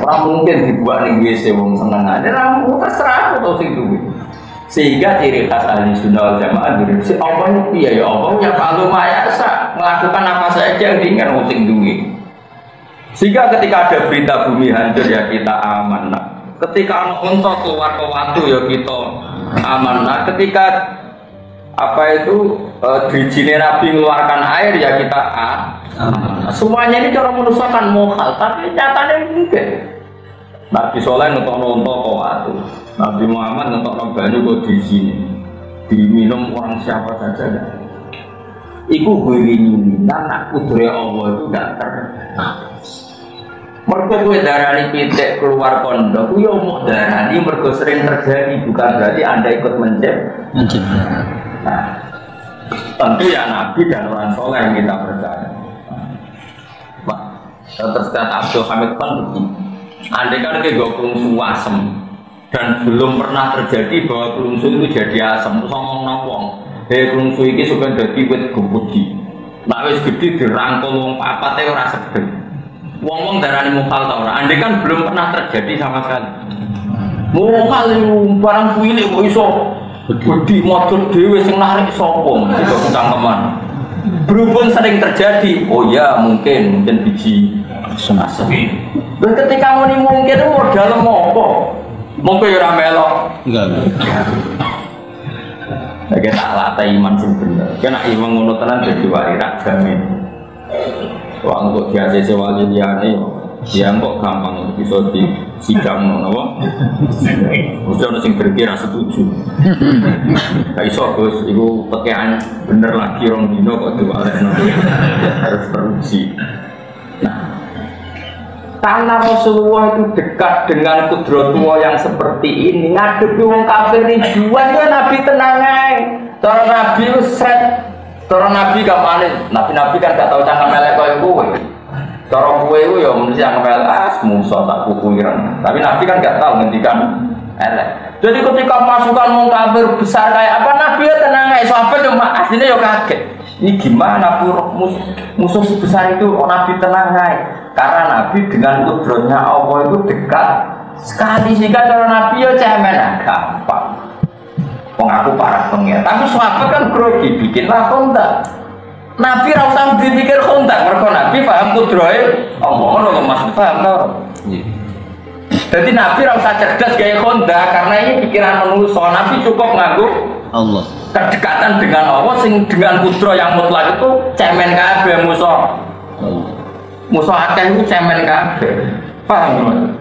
Orang mungkin dibuat nih GC wong seneng aja. Orang terserah atau sing duwe. Sehingga ciri khas ahli sunnah wal jamaah diri si Allah itu ya Allah ya kalau mayasa melakukan apa saja yang diinginkan sing duwe. Sehingga ketika ada berita bumi hancur ya kita amanah. Ketika anak unta keluar ke waktu ya kita amanah. Ketika apa itu dirijine Nabi mengeluarkan air ya kita semuanya ini cara manusia kan mohal tapi nyatanya mungkin Nabi Soleh nonton kok waktu Nabi Muhammad nonton banyu kok di sini diminum orang siapa saja iku ini anak kudure Allah itu gak mergo kowe darani pitik keluar pondok yo mau darani mergo sering terjadi bukan berarti Anda ikut mencipta. Nah, tentu ya Nabi dan orang soleh yang kita percaya. Pak, terus kata Abdul Hamid kan begini. Andai kan kita kelungsu asem dan belum pernah terjadi bahwa kelungsu itu jadi asem, terus ngomong-ngomong, kelungsu ini sudah jadi wit gembudi. Nah, wis gede dirangkul wong papat ora sedeng. Wong-wong darani mukal ta ora. Andai kan belum pernah terjadi sama sekali. Mukal barang kuwi kok iso gede motor dewe sing narik sopong itu kecangkeman berhubung sering terjadi oh ya mungkin biji asem dan ketika mungkin itu modal apa mungkin ya melok enggak lagi tak latih iman sing bener kena iman ngono tenan dadi wali rak jamin wong kok diajese wali liyane ya kok gampang bisa di sidang apa? Mesti ono sing berkira setuju. Gak iso Gus, iku pekean bener lagi rong dino kok diwalekno. Harus teruji. Nah, karena Rasulullah itu dekat dengan kudratullah yang seperti ini, ngadepi wong kafir ini juan ya Nabi tenang ae. Cara Nabi sret, cara Nabi kamane, Nabi kan gak tau cangkem elek koyo kowe. Cara kowe itu ya mesti yang melas musuh tak kukuiran. Tapi Nabi kan gak tahu ngendikan elek. Jadi ketika masukan wong kafir besar kayak apa Nabi ya tenang aja. Sahabat cuma aslinya ya kaget. Ini gimana musuh sebesar itu Nabi tenang aja. Karena Nabi dengan kudratnya Allah itu dekat sekali sehingga cara Nabi ya cemen gampang. Mengaku para pengen. Tapi sahabat kan grogi bikinlah kontak. Nabi ra usah dipikir kontak, mergo Nabi paham kudrahe Allah ngono maksud paham to. Jadi Nabi ra usah cerdas gaya kontak karena ini pikiran manusia. Nabi cukup nganggo Allah. Kedekatan dengan Allah sing dengan kudra yang mutlak itu cemen kabeh musuh. Musuh akeh itu cemen kabeh. Paham?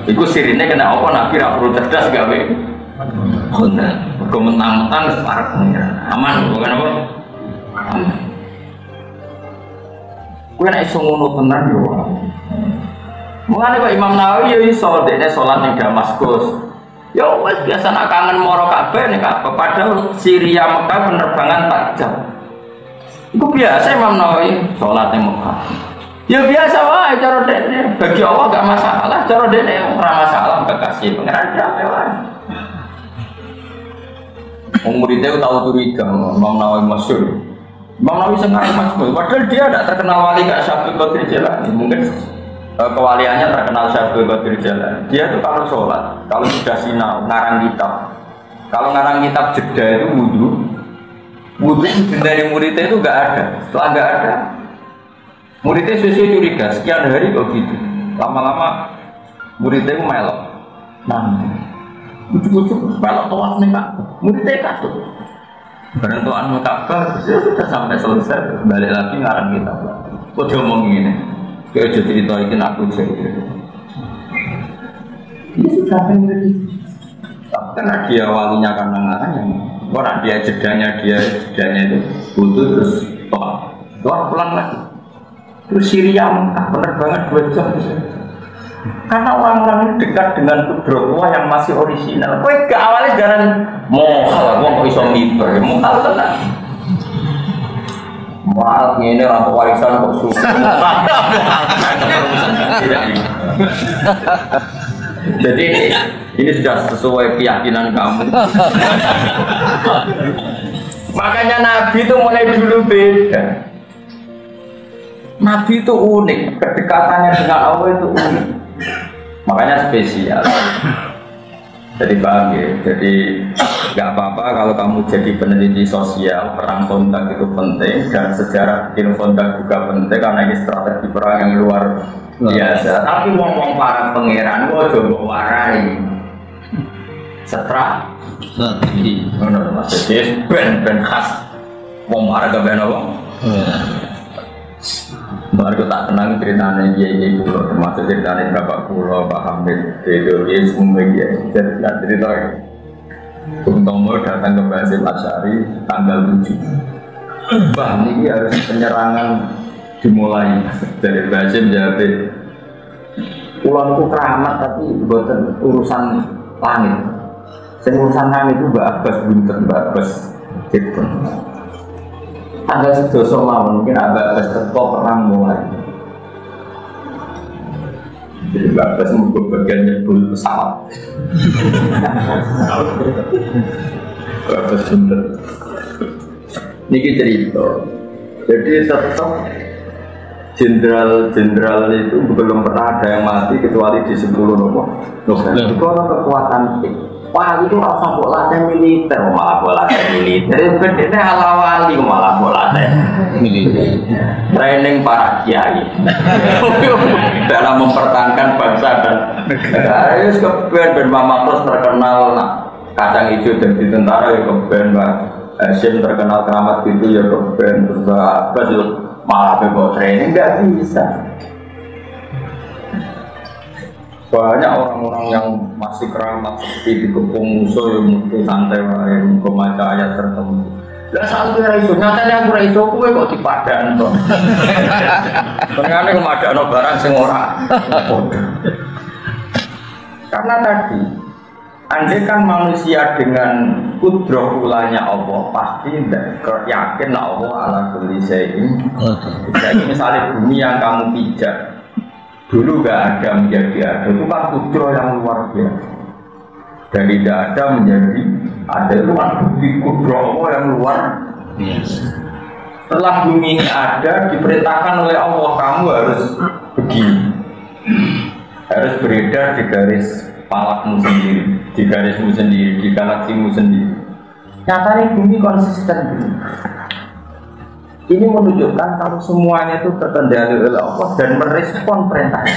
Iku sirine kena apa Nabi ra perlu cerdas gawe kontak. Mergo mentang-mentang separek aman bukan apa? Gue nak iso ngono tenan yo. Mulane kok Imam Nawawi yo iso dekne salat ning Damaskus. Yo wis biasa nak kangen moro kabeh nek apa padahal Syria Mekah penerbangan 4 jam. Iku biasa Imam Nawawi salat ning Mekah. Ya biasa wae cara dene. Bagi Allah gak masalah, cara dene ora masalah gak kasih pengeran dhewe wae. Muridnya tahu curiga, Imam Nawawi masyhur. Imam Nawawi sengaja masyhur, padahal dia tidak terkenal wali kayak Syaikhul Qadir Jailani. Mungkin kewaliannya terkenal Syaikhul Qadir Jailani. Dia tuh kalau sholat, kalau sudah sinau, ngarang kitab. Kalau ngarang kitab jeda itu wudhu dari muridnya itu nggak ada. Setelah nggak ada, muridnya sesuai curiga. Sekian hari kok gitu. Lama-lama muridnya melok. Nah, ujuk-ujuk melok tawaf nih kak. Muridnya katut. Barang tuan Ka'bah sudah sampai selesai, balik lagi ngarang kitab. Kok dia ngomong ini? Kayak jadi cerita aku jadi. Ini sudah pengen. Karena dia walinya karena ngarang yang orang dia jedanya itu butuh terus toh pulang lagi. Terus Syria benar banget 2 jam. Karena orang-orang ini dekat dengan kudrowa yang masih orisinal. Kowe gak awalnya sekarang mohal, kok iso miber, mohal tenan. Mohal ngene ora warisan kok suka. Jadi ini sudah sesuai keyakinan kamu. Makanya Nabi itu mulai dulu beda. Nabi itu unik, kedekatannya dengan Allah itu unik. Makanya spesial. Jadi paham ya? Jadi nggak apa-apa kalau kamu jadi peneliti sosial, perang kontak itu penting dan sejarah bikin kontak juga penting karena ini strategi perang yang luar biasa. Tapi ngomong para pangeran, gua coba warai strategi. Menurut Mas Jadi band khas, ngomong harga band apa? Baru tak tenang ceritanya dia pulau, termasuk ceritanya bapak pulau, Pak Hamid, dia semua dia cerita. Bung Tomo datang ke Basim Asy'ari tanggal 7. Bah, ini harus penyerangan dimulai dari Basim Jabir. Pulau itu keramat tapi bukan urusan langit. Urusan langit itu Mbak Abbas bunter, Mbak Abbas gitu. Tanggal 11 mawon mungkin agak bertekok perang mulai. Jadi Bapak semua bagian nyebul pesawat. Bapak bener. Niki cerita. Jadi tetap jenderal itu belum pernah ada yang mati kecuali di 10 November. Itu kekuatan wah itu rasa bola militer, malah bola militer. Jadi ini halawali malah bola militer. Training para kiai dalam mempertahankan bangsa dan negara. Itu keben Mama Terus terkenal kacang hijau dan di tentara ya keben Mbak Hashim terkenal keramat gitu ya keben terus Abbas malah bebas training nggak bisa. Banyak orang-orang yang masih keramat seperti dikepung musuh yang mutu santai yang membaca ayat tertentu. Lah satu raiso, nyatanya aku raiso, kowe kok dipadan toh. Ternyata kemadano barang sing ora. Karena tadi, andai kan manusia dengan kudroh ulanya Allah pasti tidak yakin Allah ala kulli syai'in. Jadi misalnya bumi yang kamu pijak dulu gak ada menjadi ada, itu kan kudroh yang luar biasa. Dari tidak ada menjadi ada, itu kan bukti kudroh yang luar biasa. Setelah bumi ini ada, diperintahkan oleh Allah, kamu harus begini, harus beredar di garis palakmu sendiri, di garismu sendiri, di galaksimu sendiri. Nyatanya bumi konsisten. Ini menunjukkan kalau semuanya itu terkendali oleh Allah dan merespon perintahnya.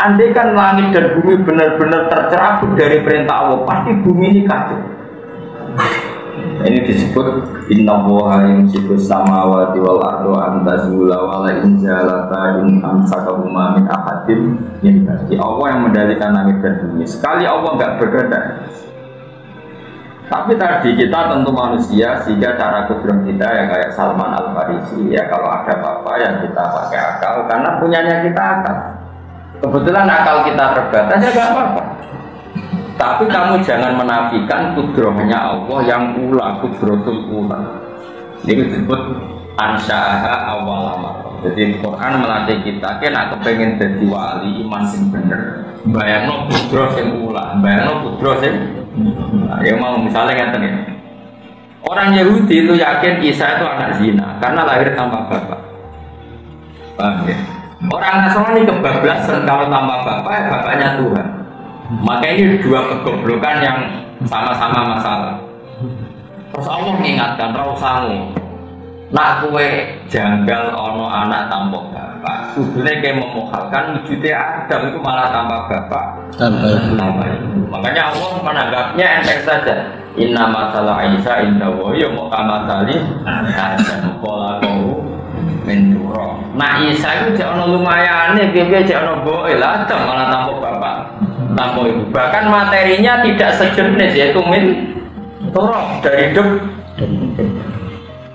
Andai kan langit dan bumi benar-benar tercerabut dari perintah Allah, pasti bumi ini kacau. Ini disebut Innallaha yumsikus samawati wal arda an tazula wa la in zalata in amsakahuma min ahadin min ba'di. Allah yang mengendalikan langit dan bumi. Sekali Allah enggak berkehendak. Tapi tadi kita tentu manusia, sehingga cara kudrong kita ya kayak Salman Al-Farisi, ya kalau ada apa-apa yang kita pakai akal, karena punyanya kita akal. Kebetulan akal kita terbatas ya gak apa-apa. Tapi kamu jangan menafikan kudrohnya Allah yang ula, kudrotul ula. Ini disebut ansa'aha awalama. Jadi Quran melatih kita nak kepengen jadi wali iman sing bener. Bayangno putra sing ulah, bayangno putra sing ya mau misalnya ngeten ya. Orang Yahudi itu yakin Isa itu anak zina karena lahir tanpa bapak. Paham ya? Orang Nasrani kebablasan kalau tanpa bapak ya bapaknya Tuhan. Maka ini dua kegoblokan yang sama-sama masalah. Terus Allah mengingatkan rausamu. Nak kue janggal ono anak tanpa bapak. Kudune kayak memuhalkan wujudnya Adam itu malah tanpa bapak. Tanpa ibu. Makanya Allah menanggapnya enteng saja. Inna masalah Isa inda wa ya muqamatali Adam pola kau menturo. Nah Isa itu jek ono lumayane, piye jek ono boe lah Adam malah tanpa bapak. Tanpa ibu. Bahkan materinya tidak sejenis yaitu menturo dari hidup.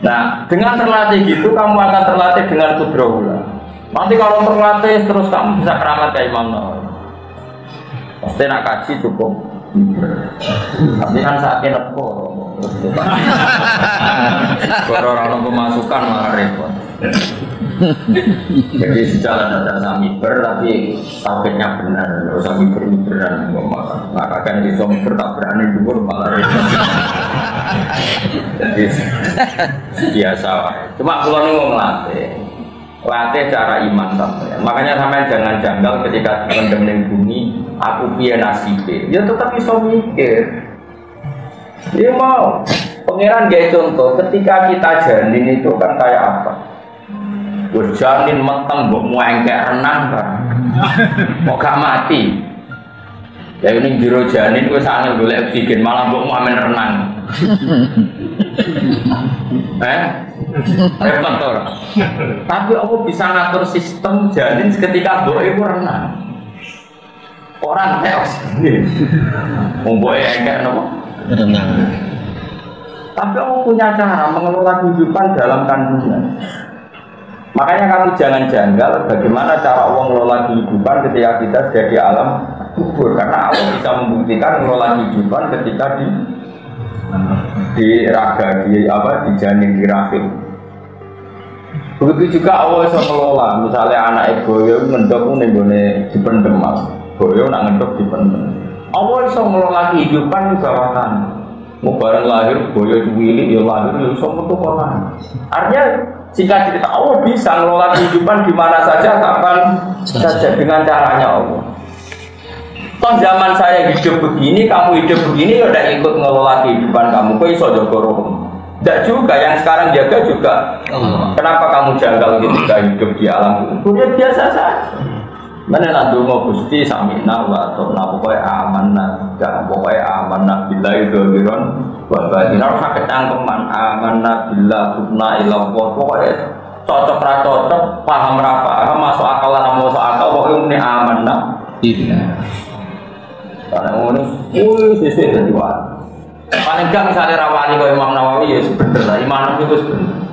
Nah, dengan terlatih gitu kamu akan terlatih dengan kudrohula. Nanti kalau terlatih terus kamu bisa keramat kayak Imam Nawawi. Pasti nak kaji cukup. Tapi kan saatnya nekor. Kalau orang pemasukan malah repot. Jadi sejalan ada samiber tapi tauhidnya benar. Kalau samiber beneran nggak makan. Maka kan di samiber tak berani dulu malah repot. Jadi biasa. Cuma kalau nih mau latih cara iman sampai. Makanya sampai jangan janggal ketika mendem bumi. Aku piye nasibe. Ya tetap bisa mikir. Dia mau. Pengiran gaya contoh. Ketika kita janin itu kan kayak apa? Berjanin meteng, mau engkek renang kan? Mau gak mati? Ya ini jero janin, gue sangat boleh oksigen, malah mau amin renang. Repot orang. Tapi aku bisa ngatur sistem janin ketika boe itu renang. Orang teos ini, mau boe engkek nopo renang. Tapi aku punya cara mengelola kehidupan dalam kandungan. Makanya kamu jangan janggal bagaimana cara Allah mengelola kehidupan ketika kita sudah di alam kubur. Karena Allah bisa membuktikan mengelola kehidupan ketika di raga, di janin, di rahim. Begitu juga Allah bisa mengelola. Misalnya anak boyo ngendok nenggone dipendem, boyo nak ngendok dipendem. Allah bisa mengelola kehidupan di bawah tanah. Mau barang lahir boyo cuwili ya lahir ya bisa metu kono. Artinya jika cerita Allah bisa mengelola kehidupan di mana saja, kapan saja dengan caranya Allah. Toh zaman saya hidup begini, kamu hidup begini, ya udah ikut mengelola kehidupan kamu. Kok iso jaga roh? Tidak juga, yang sekarang jaga juga. Kenapa kamu janggal ketika hidup di alam kubur? Ya biasa saja. Mana nak dungo Gusti samina wa atona pokoknya amanah, gak pokoknya amanah billahi dzaliron wa batinah sakit cangkeman amanah billah subna ilallah pokoknya cocok ra cocok paham ra paham masuk akal ra masuk akal pokoknya ini amanah iya karena ngono sesuk dadi wali paling gak misalnya rawani kaya Imam Nawawi ya sebenarnya iman itu sebenarnya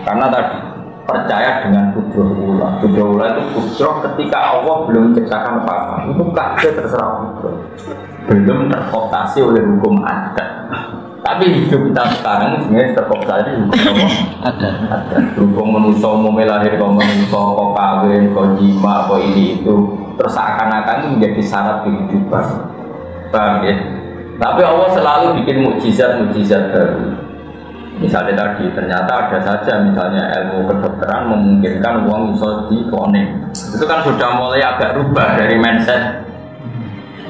karena tadi percaya dengan kudrohullah. Kudrohullah itu kudroh ketika Allah belum menciptakan apa-apa. Itu kabeh terserah kudroh. Belum terkooptasi oleh hukum adat. Tapi hidup kita sekarang sebenarnya terkooptasi hukum adat. Hukum manusia mau melahir, kau manusia, kau kawin, kau jima, kau ini itu. Terus seakan-akan itu menjadi syarat kehidupan. Paham ya? Tapi Allah selalu bikin mukjizat-mukjizat baru. Misalnya tadi, ternyata ada saja misalnya ilmu kedokteran memungkinkan uang bisa dikonek. Itu kan sudah mulai agak rubah dari mindset.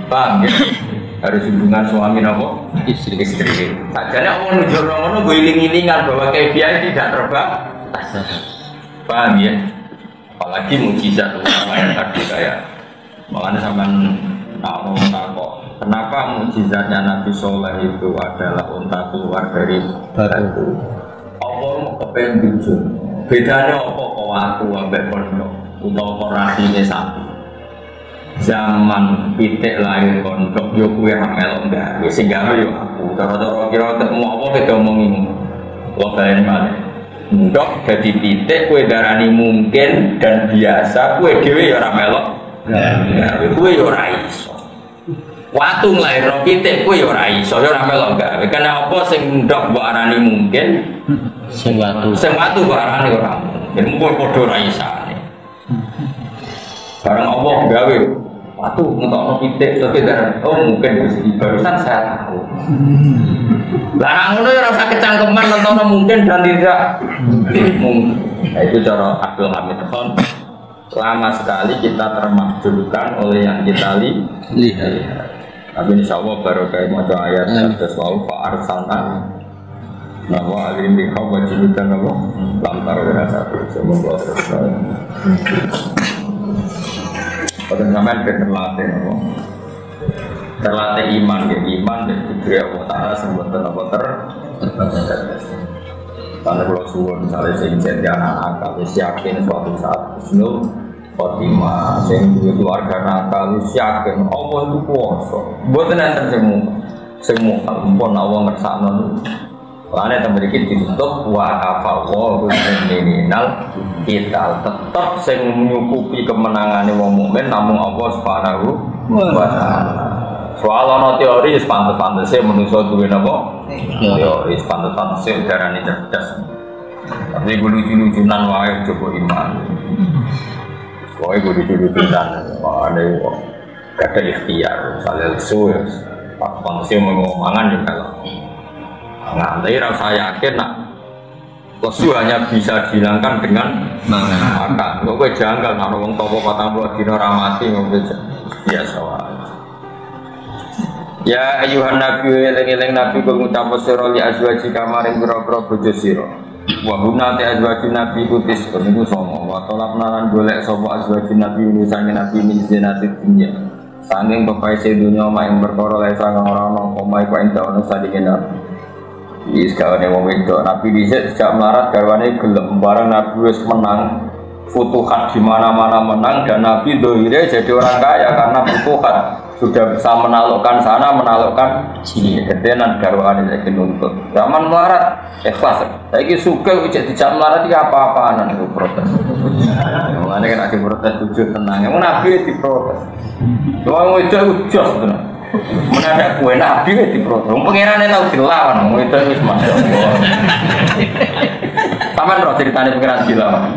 Paham ya? Harus hubungan suami nopo istri. Sajanya Allah nunjuk romono guling-gilingan bahwa kebiasaan tidak terbatas. Paham ya? Apalagi mukjizat ulama yang tadi kayak makanya sampai kok. Kenapa mukjizatnya Nabi Soleh itu adalah unta keluar dari batu? Allah mau kepengen bijul. Bedanya apa kok aku ambek pondok utawa korasinya sapi. Zaman pitik lahir pondok yo kuwi hamel enggak. Wis sehingga yo aku cara-cara kira ketemu apa beda omongin. Wong baleni malih. Ndok dadi pitik kowe darani mungkin dan biasa kowe dhewe ya ora melok. Ya kowe yo ora iso. Watu nglairno pitik kuwi ora iso, ora melok gawe. Karena apa sing ndok mbok arani mungkin, sing watu mbok arani ora mungkin. Mung padha ora isane. Bareng Allah gawe watu ngentokno pitik tapi darah mungkin Gusti barusan saya tahu. Lah ngono ya ora usah kecangkeman ngentokno mungkin dan tidak mungkin. Nah, itu cara Abdul Hamid Khan. Lama sekali kita termakjubkan oleh yang kita lihat. Tapi insya Allah baru kayak mau ayat terus lalu Pak Arsalna bahwa alim dikau wajib dan apa lantar berasa terus membuat terus. Pada zaman terlatih apa terlatih iman dan kudri Allah Taala sebutan apa karena kalau suwon misalnya sehingga anak-anak yakin suatu saat Husnul Khotimah, sing duwe keluarga nakal yakin Allah itu kuwasa. Mboten enten semu ampun Allah ngersakno. Lane ta mriki ditutup wa afallahu minal kita tetep sing nyukupi kemenangane wong mukmin namung Allah Subhanahu wa taala. Soal ana teori wis pantes-pantese manusa duwe napa? Teori wis pantes-pantese darane cerdas. Tapi lucu-lucunan wae coba iman. Wah, gue lucu-lucunan, ada kata ikhtiar, misalnya lesu, pantasnya mengomongan juga lah. Nanti saya yakin, lesu hanya bisa dihilangkan dengan makan. Kok gue janggal, nak ngomong toko patang buat dino ramati, ngomong biasa. Ya ayuhan nabi, eleng-eleng nabi, gue ngucap siroli azwaji kamarin biro-biro bojo siro. Wahuna te azwajin nabi kutis niku songo wa tolak nalan golek sapa azwajin nabi sange nabi min zinati dunya sanging pepaise dunya mak ing perkara lae sang ora ana omahe kok ing dawane sadikene wis kawane wong wedok nabi dhisik sejak melarat garwane gelem bareng nabi wis menang futuhat di mana-mana menang dan nabi dohire jadi orang kaya karena futuhat sudah bisa menaklukkan sana menaklukkan sini kedenan garwane saiki nuntut zaman melarat ikhlas saiki suka cek dijak melarat iki apa-apaan itu protes ngene kan ade protes tujuh tenang yang nabi diprotes wong wedok jos tenan menadak kue nabi diprotes wong pangerane tau dilawan wong wedok wis masyaallah sampean ro ceritane pangeran dilawan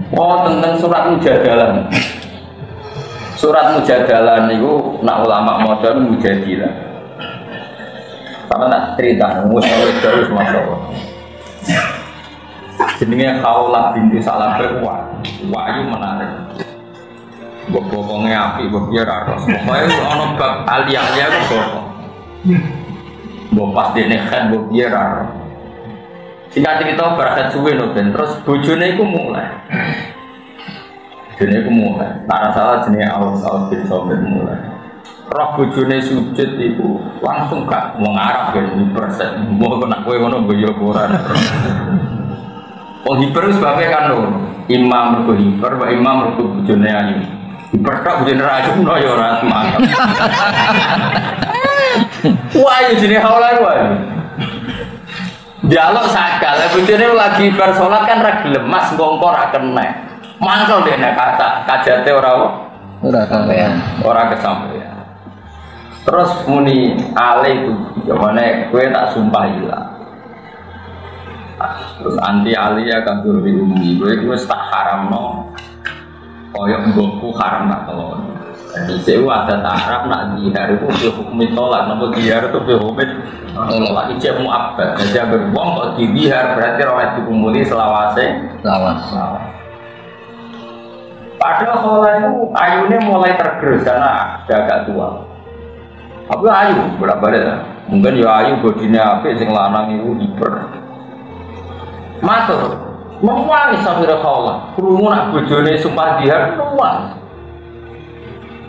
tentang surat Mujadalah. Surat Mujadalah niku nak ulama maca Mujadilah. Sama nak cerita musuh terus masyaallah. Jenenge Khawlah binti Salabah wahyu menarik. Bokongnya api boknya raros. Pokoknya ana bab aliyah-aliyah kok bokong. Mbok pas dene kan boknya raros. Singkat cerita berangkat suwe no ben terus bojone iku mulai. Karena salah jenis awal bin Sobir mulai. Roh bojone sujud iku langsung gak mengarah ben persen. Mbok kena kowe ngono boyo Quran. Wong hiper sebabnya kan lho. Imam mergo hiper, wa imam mergo bojone ayu. Hiper tok bojone ayu no ya ora semangat. Wah, jenenge haula wae. Dialog sakal, bojone lagi bar salat kan ra gelem mas ngongko ra kena. Mangkel dene kata kajate ora sampeyan. Ora kesampeyan. Terus muni ale itu jamane kowe tak sumpah ilang. Terus anti ali akan turbi umi kowe wis tak haramno koyo mbokku haram nak telon. Jadi sewu ada taraf nak dihar itu hukum tolak, namun dihar itu hukum tolak ijab mu'abbad. Jadi beruang kok dihar berarti orang dikumuli selawase. Padahal Khola itu ayunya mulai tergerus karena dia agak tua. Tapi ayu berapa ya? Mungkin ya ayu bodinya apik sing lanang itu hiper. Matur, memuangi sampai Khola. Krungu nak bojone sumpah dihar memuangi.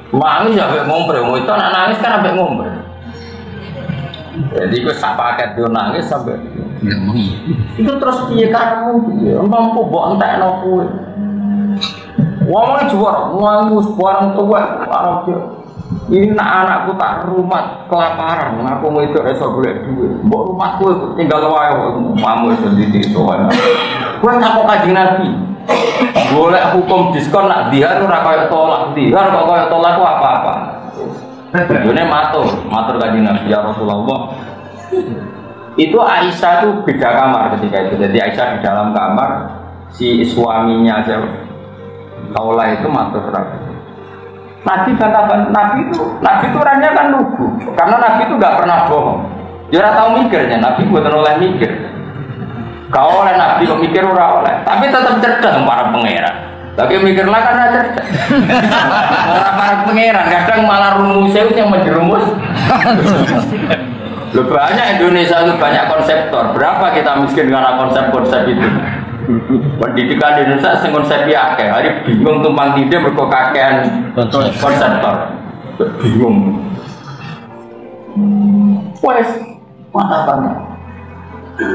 Wangi sampai ngombre, mau itu anak nangis kan sampai ngombre. Jadi gue sapaket dia nangis sampai. Itu terus dia kamu dia mampu bawa entek nopo. Wong juara, wong barang tua, barang dia. Ini anakku tak rumah kelaparan, aku mau itu esok boleh duit. Bawa rumahku tinggal wae, mamu sendiri soalnya. Gue tak mau kaji nabi. Boleh hukum diskon nak dihar ora kaya tolak dihar kok kaya tolak ku apa-apa. Bojone matur Kanjeng Nabi ya Rasulullah. Itu Aisyah itu beda kamar ketika itu. Jadi Aisyah di dalam kamar, si suaminya siapa? Kaulah itu matur Nabi katakan Nabi itu orangnya kan lugu. Karena Nabi itu nggak pernah bohong. Dia ora tahu mikirnya. Nabi bukan oleh mikir. Kau oleh Nabi kok mikir ora oleh. Tapi tetap cerdas para pangeran. Tapi mikirlah karena cerdas. Para pangeran kadang malah rumusnya yang menjerumus. Loh, banyak Indonesia itu banyak konseptor. Berapa kita miskin karena konsep-konsep itu? Pendidikan di Indonesia sing konsep akeh. Hari bingung tumpang tindih mergo kakean konseptor. Bingung. Wes, mana banget.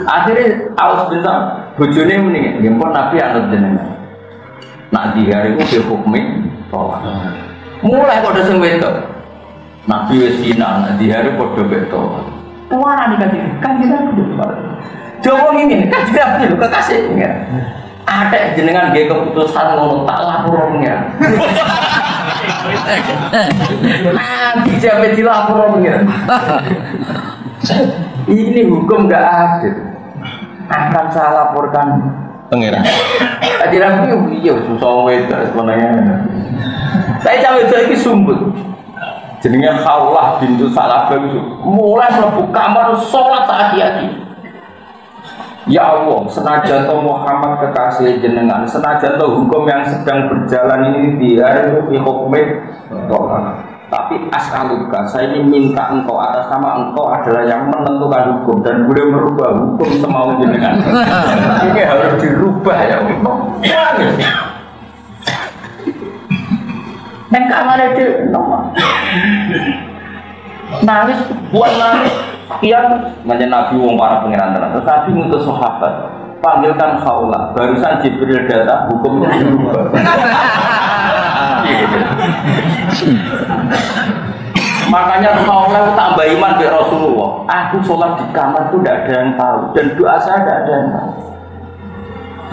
Akhirnya Aus bin Sam bojone muni, nggih pun Nabi anut jenengan. Nak dihari ku hukmi tolak. Mulai kok sing wedok. Nabi wis sinau, nak dihari padha beto. Tuana dikasih, kan kita kudu. Jawa ngene, kan tidak perlu kekasih ya. Ada jenengan nggih keputusan ngono tak lapornya. Nanti sampai dilapornya. Ini hukum enggak adil. Akan saya laporkan pangeran. Tadi Nabi iya susah wedok sebenarnya. Saya cawe iki sumbut. Jenenge Khawlah bintu Salabah itu mulai mlebu kamar salat hati-hati. Ya Allah, senajan to Muhammad kekasih jenengan, senajan to hukum yang sedang berjalan ini di hukum tapi as'aluka, saya ini minta engkau atas nama engkau adalah yang menentukan hukum dan boleh merubah hukum semau jenengan. Ini harus dirubah ya Allah. Neng kamar itu nomor nangis buat nangis yang macam Nabi wong para pangeran tenan. Terus Nabi ngutus sahabat panggilkan Khawlah. Barusan Jibril datang hukumnya dirubah. Makanya Khawlah tambah iman ke Rasulullah. Aku sholat di kamar itu tidak ada yang tahu dan doa saya tidak ada yang tahu.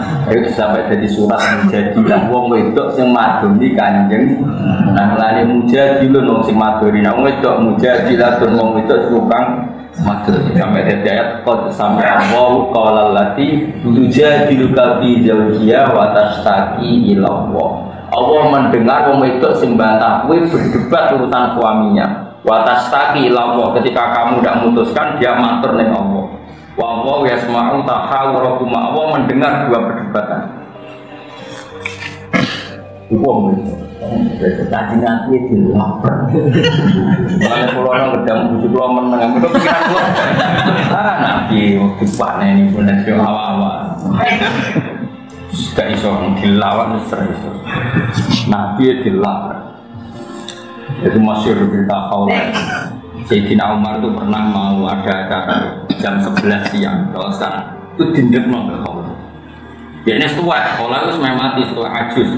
Ayo sampai jadi surat mujadilah wong wedok sing madoni Kanjeng. Nah lane mujadilun wong sing madoni nang wedok mujadilah tur wong wedok tukang madoni sampai dadi ayat qad sampai Allah qala allati tujadiluka fi zawjiha wa tashtaki ila Allah. Allah mendengar wong wedok sing bantah kuwi berdebat urusan suaminya. Wa tashtaki ila Allah ketika kamu tidak memutuskan dia matur ning Allah. Wa wa yasma'u tahawurakum. Allah mendengar dua perdebatan. Wong itu tadi nanti dilapar. Kalau pulau orang gedam bujuk pulau menengah itu pikiran gua. Nabi waktu panen ini pun ada awal-awal. Gak iso dilawan iso. Nabi dilapar. Itu masyhur berita Khawlah. Sayyidina Umar itu pernah mau ada acara jam 11 siang. Kalau sekarang itu dindek nongol Khawlah. Ya ini setua, Khawlah itu semuanya mati, setua ajus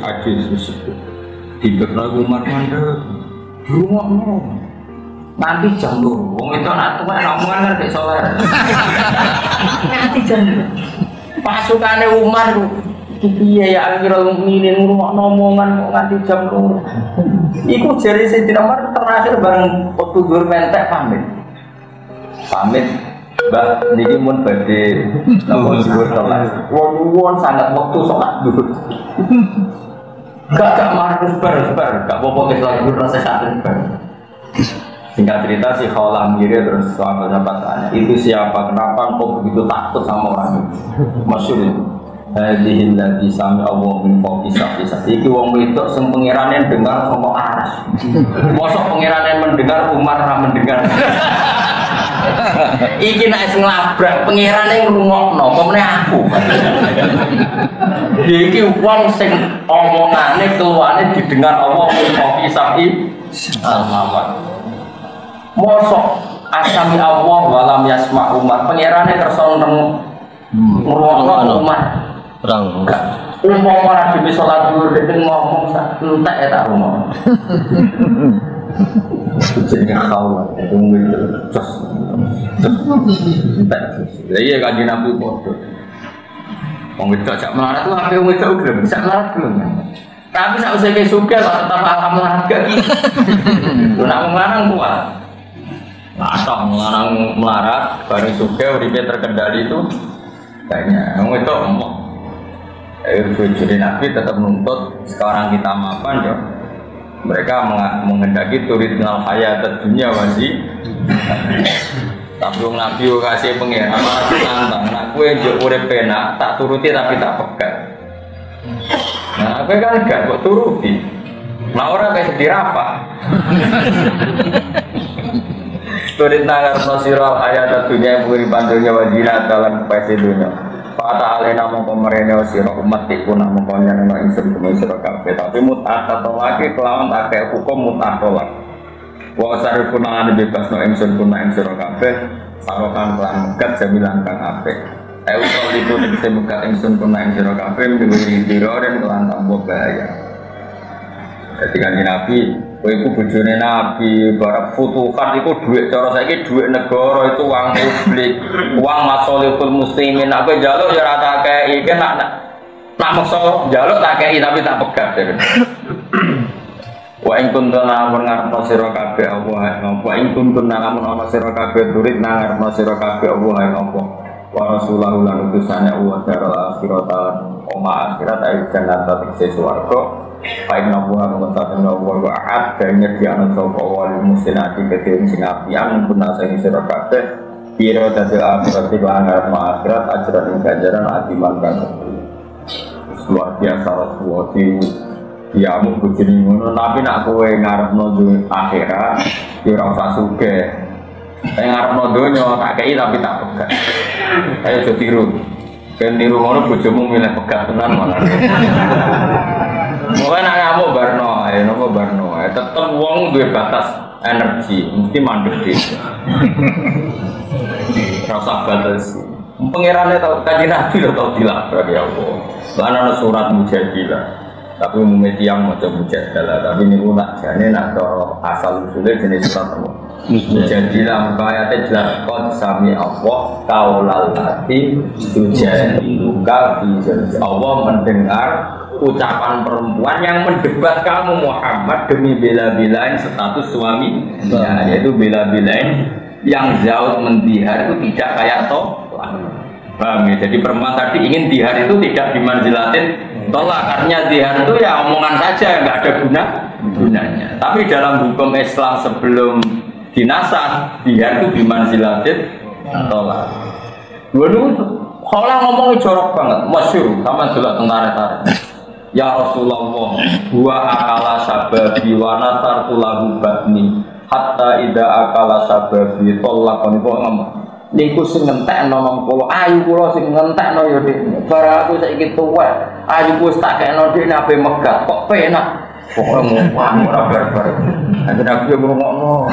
dindek nongol Umar mandek di rumah nanti jam 2 wong itu anak tua ngomongan kan kayak solar nanti jam 2 pasukannya Umar piye ya akhirnya nginin rumah ngomongan nganti jam 2 iku jari Sayyidina Umar terakhir bareng waktu dur mentek pamit Mbak, niki mun badhe napa dhuwur salat. Wong sangat waktu salat dhuwur. Gak marus bar, gak apa-apa ke salat dhuwur rasa sakit bar. Singkat cerita si Khawlah mirip terus sahabatnya tanya, itu siapa? Kenapa kok begitu takut sama orang itu? Masyhur itu. Hadhihi allati sami Allah min fawqi sab'i. Iki wong wedok sing pangerane dengar saka aras. Mosok pangerane mendengar Umar ra mendengar. Iki nek sing labrak pangerane ngrungokno, pemene aku. Iki wong sing omongane keluane didengar Allah min fawqi sab'i samawat. Mosok asami Allah walam yasma Umar pangerane kersa ngrungokno Umar. Perang. Umpama ora dhewe salat dhuwur dhewe ngomong sak entek ya tak rumah. Jenenge Khawlah itu terus. Lah iya Kanjeng Nabi padha. Wong wedok jak melarat ku ape wong wedok gelem sak melarat gelem. Tapi nek usah ke suka tetap alhamdulillah gak gitu. Lu nak melarang kuat. Atau melarang melarat, bareng suka uripe terkendali itu kayaknya kamu itu ngomong. Jadi Nabi tetap menuntut sekarang kita maafkan ya. Mereka menghendaki turid nal hayat dunia wajib. Tapi Nabi kasih pengiran malah nantang. Nak kue jauh urip penak tak turuti tapi tak pegat. Nah, apa kan gak kok turuti. Nah orang kayak sedih apa? Turid nalar nasiral hayat dunia pengiripan dunia wajina dalam pesi dunia. Fata alena mengkomerene sira umat iku nak mengkonya nang insun kuwi sira kabeh tapi mut'ah lagi kelawan akeh hukum mut'ah tolak. Wa sarifun nang bebas no insun kun nang sira kabeh sarokan lan megat jamilan kang apik. Ayo kalau itu bisa megat insun kun nang sira kabeh diberi dira dan kelan tambah bahaya. Ketika Nabi kowe iku bojone Nabi, barang futuhat iku dhuwit cara saiki dhuwit negara itu uang publik, uang masolihul muslimin. Nek kowe njaluk ya ora tak kei, iki nak maksa njaluk tak kei tapi tak pegat. Wa in kuntum lamun ngarepno sira kabeh Allah, wa in kuntum lamun ana sira kabeh turid nang ngarepno sira kabeh Allah apa. Wa rasulahu lan utusane Allah daral akhirat oma akhirat ayo jannah tegese swarga. Paling nabuah mengatakan nabuah waat dan nyediakan sopo wali muslimati ketim sing apian pun nasa ini serakabe biro dari akhirat di langgar akhirat ajaran ganjaran adiman kan luar biasa Rasulullah dia mau bujuni ngono tapi nak kowe ngarep nojo akhirat dia rasa suge ngarep nodonya tak kei tapi tak pegat ayo tiru kan tiru ngono bojomu milih pegat tenan malah. Mulai nak ngamuk barno, nopo barno, tetep wong duwe batas energi, mesti mandek deh. Rasa batas. Pengirannya tahu kaji Nabi lo tahu dilabrak ya Allah. Karena surat Mujadilah, tapi umumnya tiang macam Mujadilah, tapi ini nak jane nak asal usulnya jenis surat apa? Mujadilah ayatnya jelas kon sami Allah kaulal lati tujadiluka fi Allah mendengar ucapan perempuan yang mendebat kamu Muhammad demi bela-belain status suami ya, yaitu bela-belain yang jauh mendihar itu tidak kayak tolak. Paham ya? Jadi perempuan tadi ingin dihar itu tidak dimanzilatin tolak, artinya dihar itu ya omongan saja, nggak ada gunanya. Tapi dalam hukum Islam sebelum dinasah dihar itu dimanzilatin tolak. Dulu kalau ngomongnya jorok banget, masyhur sama juga tentara-tentara. Ya Rasulullah, gua akala sababi wa nasartu lahu batni hatta ida akala sababi tolakon itu ngomong niku sing ngentekno mengko ayu kula sing ngentekno ya Dik barang aku saiki tuwek ayu wis tak kekno Dik nabe megat kok penak pokoke ngomong ora barbar nanti Nabi ngomongno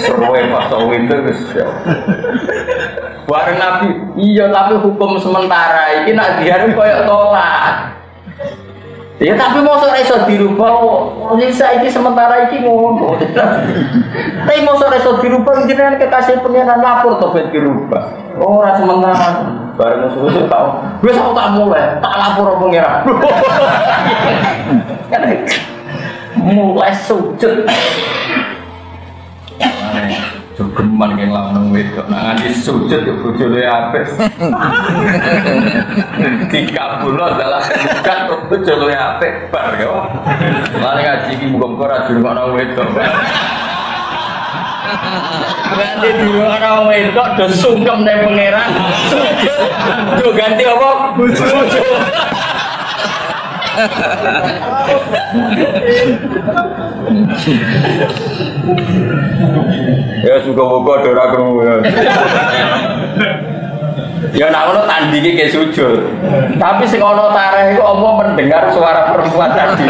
seruwe pas winter wis bareng Nabi, iya tapi hukum sementara ini nak diharu koyok tolak. Ya tapi mau sore iso dirubah, bisa ini sementara ini ngono. Tapi mau sore iso dirubah, jenengan kekasih pengiran lapor toh ben dirubah. Oh ora sementara, bareng musuh tau. Wis aku tak mulai, tak lapor pengiran. Mulai sujud. Jogeman yang lanang wedok, nak nganti sujud ya bojone apik. Dikabulno dalam bukan bojone apik bar ya. Mari ngaji iki muga-muga ora dirungokno wedok. Ganti dirungokno wedok do sungkem ning pangeran. Yo ganti apa? Bojo. Ya suka-suka ora krungu ya. Ya nak ngono tandingi ke sujud. Tapi sing ana tareh iku apa mendengar suara perempuan tadi.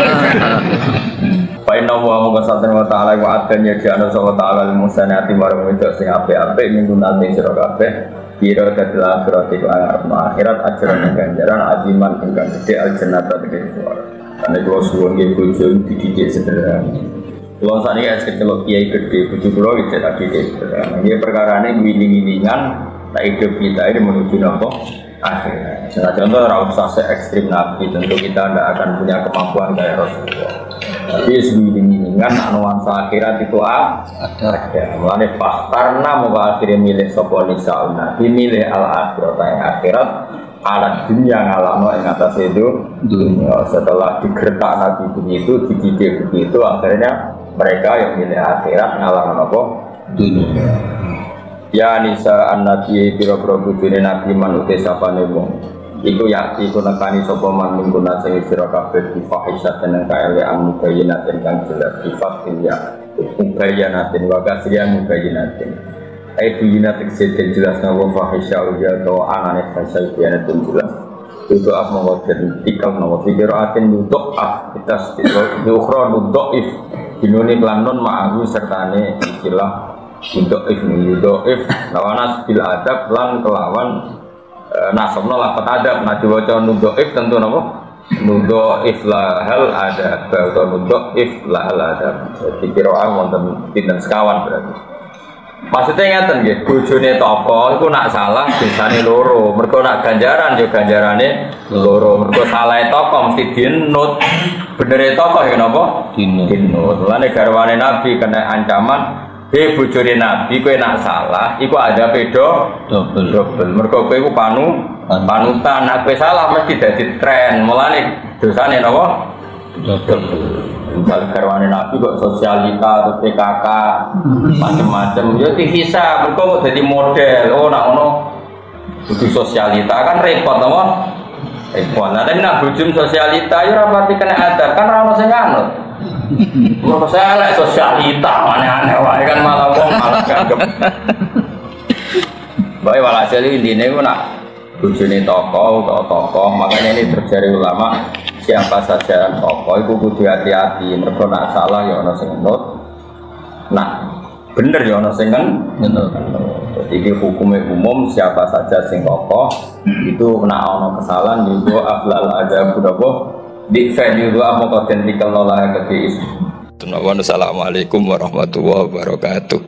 Fa inna wa subhanahu wa ta'ala wa adanya di ana ta'ala al-musanati marang wedok sing apik-apik minggunan ning sira kabeh. Kira ketelah berarti akhirat ajaran ganjaran ajiman dengan gede al-jannata dengan suara. Karena dua suwon yang berjuang dididik sederhana. Kalau saat ini kalau kiai gede, bujuk pulau itu tadi sederhana. Ini perkara ini wiling-wilingan, tak hidup kita ini menuju nopo akhirat. Contoh usah se ekstrim Nabi, tentu kita tidak akan punya kemampuan kayak Rasulullah. Tapi sebimbingan nuansa akhirat itu ada. Mulane faktarna mau akhirnya milih sapa nisa Nabi milih al akhirat yang akhirat alat dunia ngalamo yang atas itu dunia. Setelah digertak Nabi begitu, dididik begitu, akhirnya mereka yang milih akhirat ngalamo apa? Dunia. Ya nisa an-nabi biro-biro bujune Nabi manuti sapane wong. Iku yakti ku nekani sapa man mingguna sing sira kabeh difahisat dan kaelean mubayyinatin kang jelas sifat ya. Mubayyinatin wa kasriyan mubayyinatin. Ai buyinatik sing jelas nawa fahisya ya to anane fahisya ya jelas. Itu apa mau tikal nawa fikiratin untuk kita ukhra dhaif dinune lanon ma'ahu sertane istilah untuk if lawanas bil adab lan kelawan nasabna lafat adab diwaca nudhaif tentu napa nudhaif lahal adab atau nudhaif lahal adab jadi qiraah wonten pinten sekawan berarti maksudnya ngaten nggih bojone toko iku nak salah dosane loro mergo nak ganjaran yo ganjarane loro mergo salahe toko mesti dinut benere toko ya napa dinut lane garwane nabi kena ancaman bojone Nabi kowe nak salah iku ada pedo double mergo kowe iku panutan nek kowe salah mesti dadi tren mulane dosane napa double misal garwane Nabi kok sosialita terus PKK macam-macam ya dihisab mergo kok dadi model oh nak ono kudu sosialita kan repot apa repot nah tapi nak bojone sosialita ya ora pati kena adab kan ora ono sing anut mereka saya lek sosialita aneh-aneh wae kan malah wong malah ganggep. Bae walhasil intine ku nak bojone tokoh makanya ini terjadi ulama siapa saja tokoh itu kudu hati-hati mergo nak salah ya ana sing nut. Nah, bener ya ana sing nut. Jadi hukumnya umum siapa saja sing tokoh itu nak ana kesalahan juga aflal ada budapa di venue dua mau konten di kalau lah ke Assalamualaikum warahmatullahi wabarakatuh.